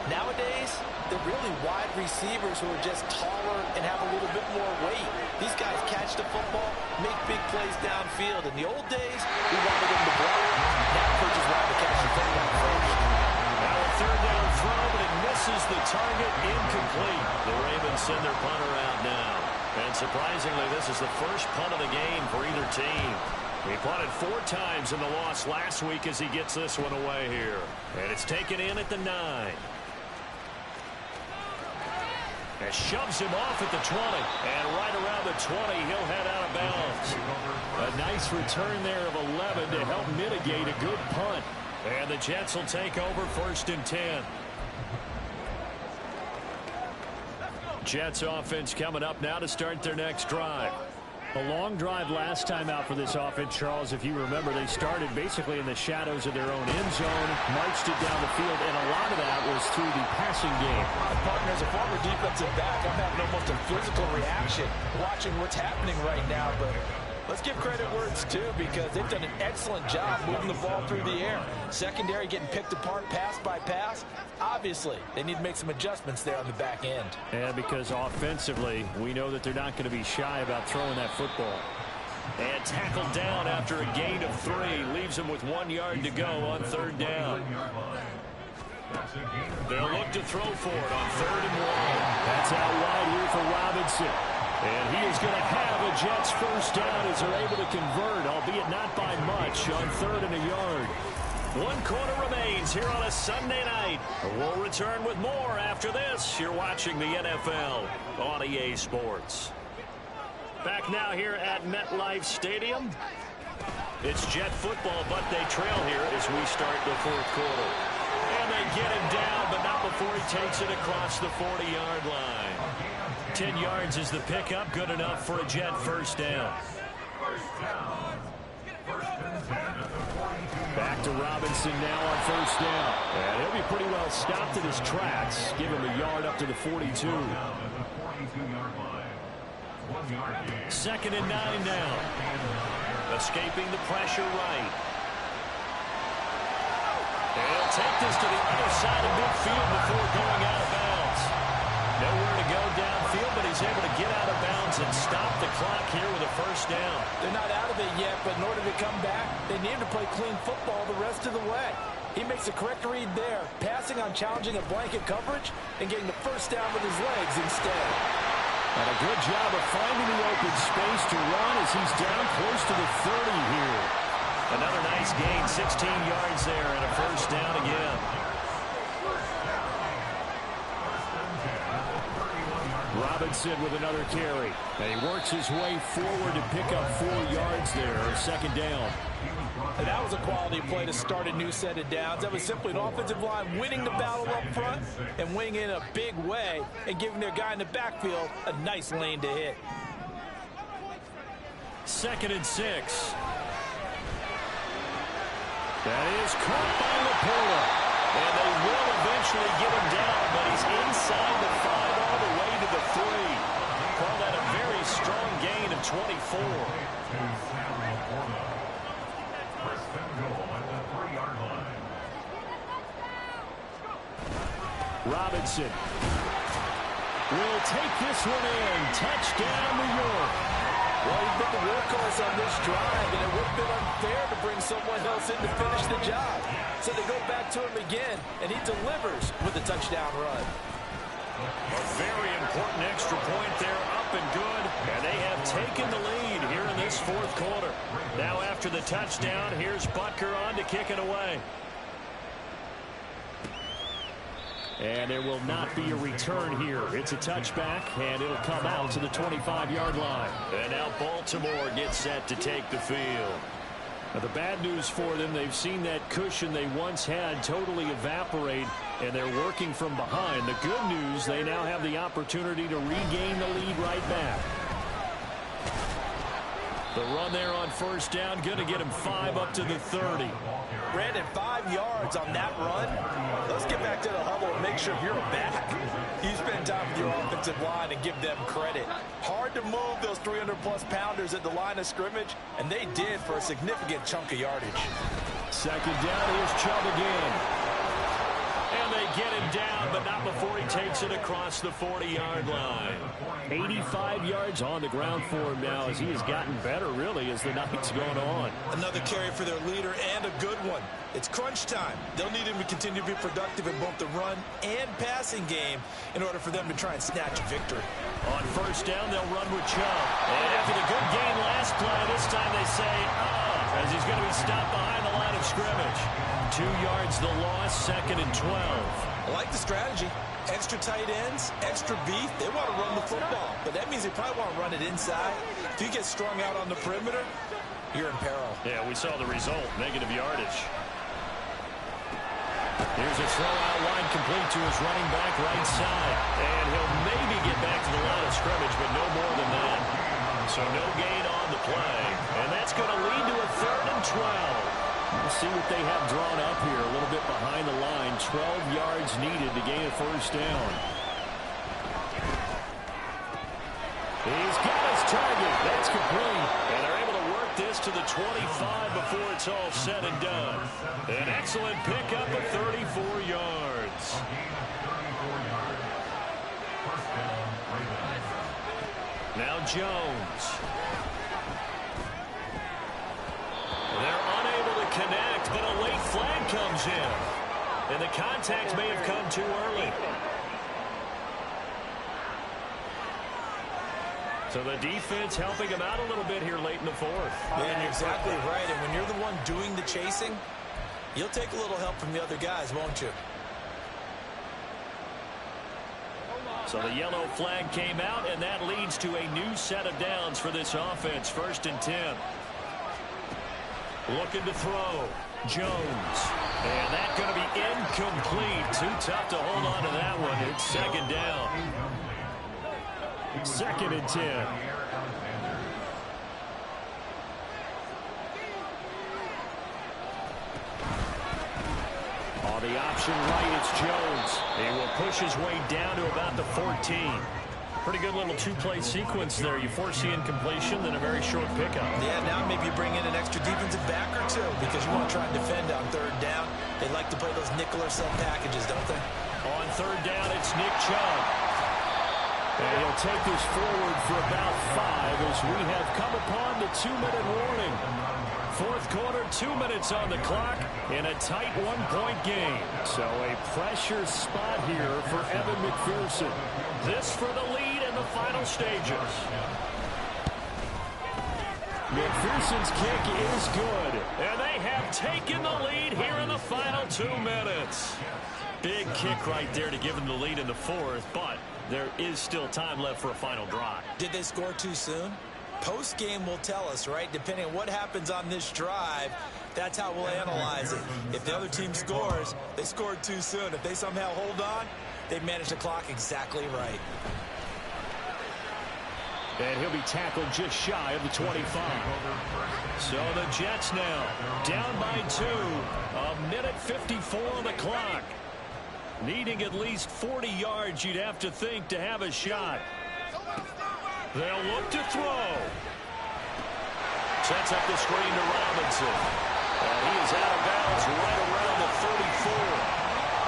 Nowadays, they're really wide receivers who are just taller and have a little bit more weight. These guys catch the football, make big plays downfield. In the old days, we wanted them to blow it. Now coaches want to catch the football first. Now a 3rd down throw, but it misses the target, incomplete. The Ravens send their punter out now. And surprisingly, this is the first punt of the game for either team. He punted 4 times in the loss last week as he gets this one away here. And it's taken in at the 9. And shoves him off at the 20. And right around the 20, he'll head out of bounds. A nice return there of 11 to help mitigate a good punt. And the Jets will take over 1st and 10. Jets offense coming up now to start their next drive. A long drive last time out for this offense, Charles. If you remember, they started basically in the shadows of their own end zone, marched it down the field, and a lot of that was through the passing game. Partner, as a former defensive back, I'm having almost a physical reaction watching what's happening right now, but let's give credit where it's due because they've done an excellent job moving the ball through the air. Secondary getting picked apart pass by pass. Obviously, they need to make some adjustments there on the back end. And because offensively, we know that they're not going to be shy about throwing that football. And tackled down after a gain of 3. Leaves him with 1 yard to go on 3rd down. They'll look to throw for it on 3rd and 1. That's out wide here for Robinson. And he is going to have a Jets first down as they're able to convert, albeit not by much, on 3rd and a yard. 1 quarter remains here on a Sunday night. We'll return with more after this. You're watching the NFL on EA Sports. Back now here at MetLife Stadium. It's Jet football, but they trail here as we start the 4th quarter. And they get him down, but not before he takes it across the 40-yard line. 10 yards is the pickup, good enough for a Jet first down. Back to Robinson now on 1st down. And he'll be pretty well stopped in his tracks. Give him a yard up to the 42. 2nd and 9 now. Escaping the pressure right. And he'll take this to the other side of midfield before going out of bounds. Nowhere to go downfield, but he's able to get out of bounds and stop the clock here with a first down. They're not out of it yet, but in order to come back, they need to play clean football the rest of the way. He makes the correct read there, passing on challenging a blanket coverage and getting the first down with his legs instead. And a good job of finding the open space to run as he's down close to the 30 here. Another Nice gain, 16 yards there, and a first down again. Robinson with another carry. And he works his way forward to pick up 4 yards there, second down. And that was a quality play to start a new set of downs. That was simply an offensive line winning the battle up front and winning in a big way and giving their guy in the backfield a nice lane to hit. 2nd and 6. That is caught by Laporta. And they will eventually get him down, but he's inside the 5 all the way to the 3. Call that a very strong gain of 24. First and goal at the 3-yard line. Robinson will take this one in. Touchdown, New York. Well, he's been the workhorse on this drive, and it would have been unfair to bring someone else in to finish the job. So they go back to him again, and he delivers with a touchdown run. A very important extra point there, up and good. And they have taken the lead here in this 4th quarter. Now after the touchdown, here's Butker on to kick it away. And there will not be a return here. It's a touchback, and it'll come out to the 25-yard line. And now Baltimore gets set to take the field. Now, the bad news for them, they've seen that cushion they once had totally evaporate, and they're working from behind. The good news, they now have the opportunity to regain the lead right back. The run there on first down, going to get him 5 up to the 30. Brandon, 5 yards on that run. Let's get back to the huddle and make sure you're back. You spend time with your offensive line and give them credit. Hard to move those 300-plus pounders at the line of scrimmage, and they did for a significant chunk of yardage. Second down, here's Chubb again. And they get him down, but not before he takes it across the 40-yard line. 85 yards on the ground for him now as he has gotten better, really, as the night's going on. Another carry for their leader, and a good one. It's crunch time. They'll need him to continue to be productive in both the run and passing game in order for them to try and snatch a victory. On first down, they'll run with Chubb. And after the good gain last play, this time they say, as he's going to be stopped behind the line of scrimmage. 2 yards the loss, 2nd and 12. I like the strategy. Extra tight ends, extra beef. They want to run the football, but that means they probably want to run it inside. If you get strung out on the perimeter, you're in peril. Yeah, we saw the result, negative yardage. Here's a throw out line complete to his running back right side. And he'll maybe get back to the line of scrimmage, but no more than that. So no gain on the play. And that's going to lead to a 3rd and 12. We'll see what they have drawn up here. A little bit behind the line. 12 yards needed to gain a first down. He's got his target. That's complete. And they're able to work this to the 25 before it's all said and done. An excellent pickup of 34 yards. Now Jones. They're unable to connect, but a late flag comes in. And the contact may have come too early. So the defense helping him out a little bit here late in the 4th. Yeah, and you're exactly right. And when you're the one doing the chasing, you'll take a little help from the other guys, won't you? So the yellow flag came out, and that leads to a new set of downs for this offense. 1st and 10. Looking to throw. Jones. And that's going to be incomplete. Too tough to hold on to that one. It's 2nd down. 2nd and 10. On the option right, it's Jones. He will push his way down to about the 14. Pretty good little two-play sequence there. You foresee incompletion, then a very short pickup. Yeah, now maybe you bring in an extra defensive back or two because you want to try and defend on 3rd down. They like to play those nickel or sub packages, don't they? On 3rd down, it's Nick Chubb. And he'll take this forward for about 5 as we have come upon the 2-minute warning. 4th quarter, 2 minutes on the clock in a tight 1-point game. So a pressure spot here for Evan McPherson. This for the lead in the final stages. McPherson's kick is good. And they have taking the lead here in the final 2 minutes. Big kick right there to give them the lead in the fourth, but there is still time left for a final drive. Did they score too soon? Post-game will tell us, right? Depending on what happens on this drive, that's how we'll analyze it. If the other team scores, they scored too soon. If they somehow hold on, they managed the clock exactly right. And he'll be tackled just shy of the 25. So the Jets now down by 2. A minute 54 on the clock. Needing at least 40 yards, you'd have to think, to have a shot. They'll look to throw. Sets up the screen to Robinson. And he is out of bounds right around the 34.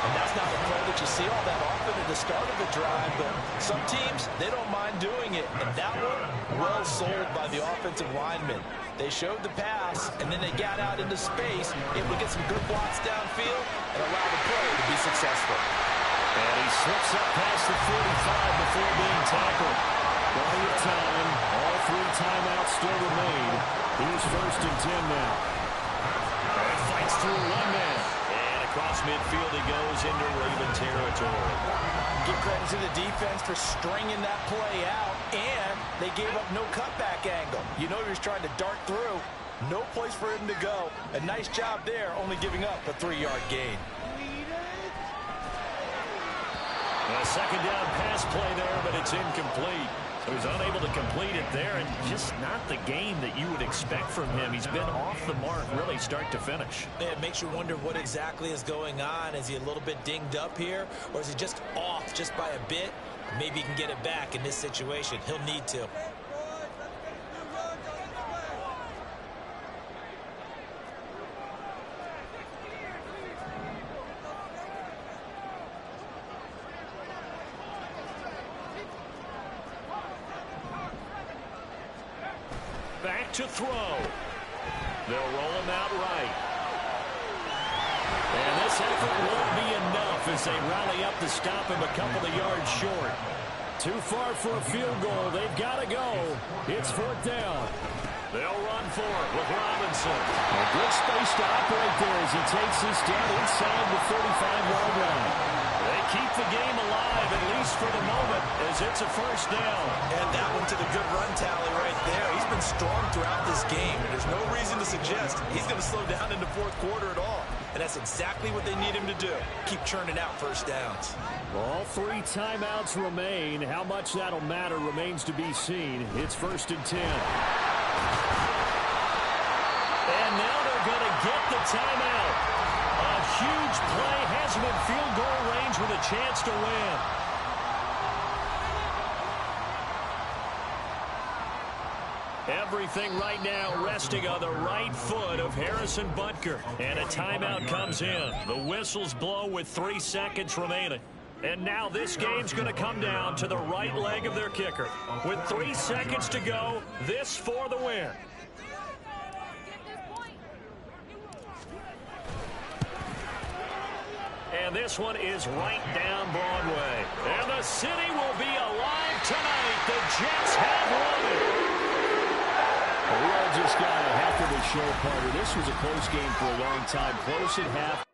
And that's not the play that you see all that often at the start of the drive, but some teams, they don't mind doing it. And that one, well sold by the offensive lineman. They showed the pass, and then they got out into space, able to get some good blocks downfield, and allow the play to be successful. And he slips up past the 45 before being tackled. Plenty of time. All 3 timeouts still remain. Here's 1st and 10 now. And fights through one man. And across midfield he goes into Raven territory. Give credit to the defense for stringing that play out, and they gave up no cutback angle. You know he was trying to dart through. No place for him to go. A nice job there, only giving up a 3-yard gain. A second down pass play there, but it's incomplete. So he's unable to complete it there, and just not the game that you would expect from him. He's been off the mark really start to finish. Yeah, it makes you wonder what exactly is going on. Is he a little bit dinged up here, or is he just off just by a bit? Maybe he can get it back in this situation. He'll need to. Back to throw. They'll roll him out right. And this effort won't be enough as they rally up to stop him a couple of yards short. Too far for a field goal. They've got to go. It's 4th down. They'll run for it with Robinson. A good space to operate there as he takes this down inside the 35-yard line. They keep the game alive, at least for the moment, as it's a 1st down. And that one to the good run tally right there. He's been strong throughout this game, and there's no reason to suggest he's going to slow down in the 4th quarter at all. And that's exactly what they need him to do. Keep churning out 1st downs. All 3 timeouts remain. How much that'll matter remains to be seen. It's 1st and 10. And now they're going to get the timeout. A huge play has him in field goal range with a chance to win. Everything right now resting on the right foot of Harrison Butker. And a timeout comes in. The whistles blow with 3 seconds remaining. And now this game's going to come down to the right leg of their kicker. With 3 seconds to go, this for the win. And this one is right down Broadway. And the city will be alive tonight. The Jets have won it. We all just got a half of the show, Carter. This was a close game for a long time. Close at half.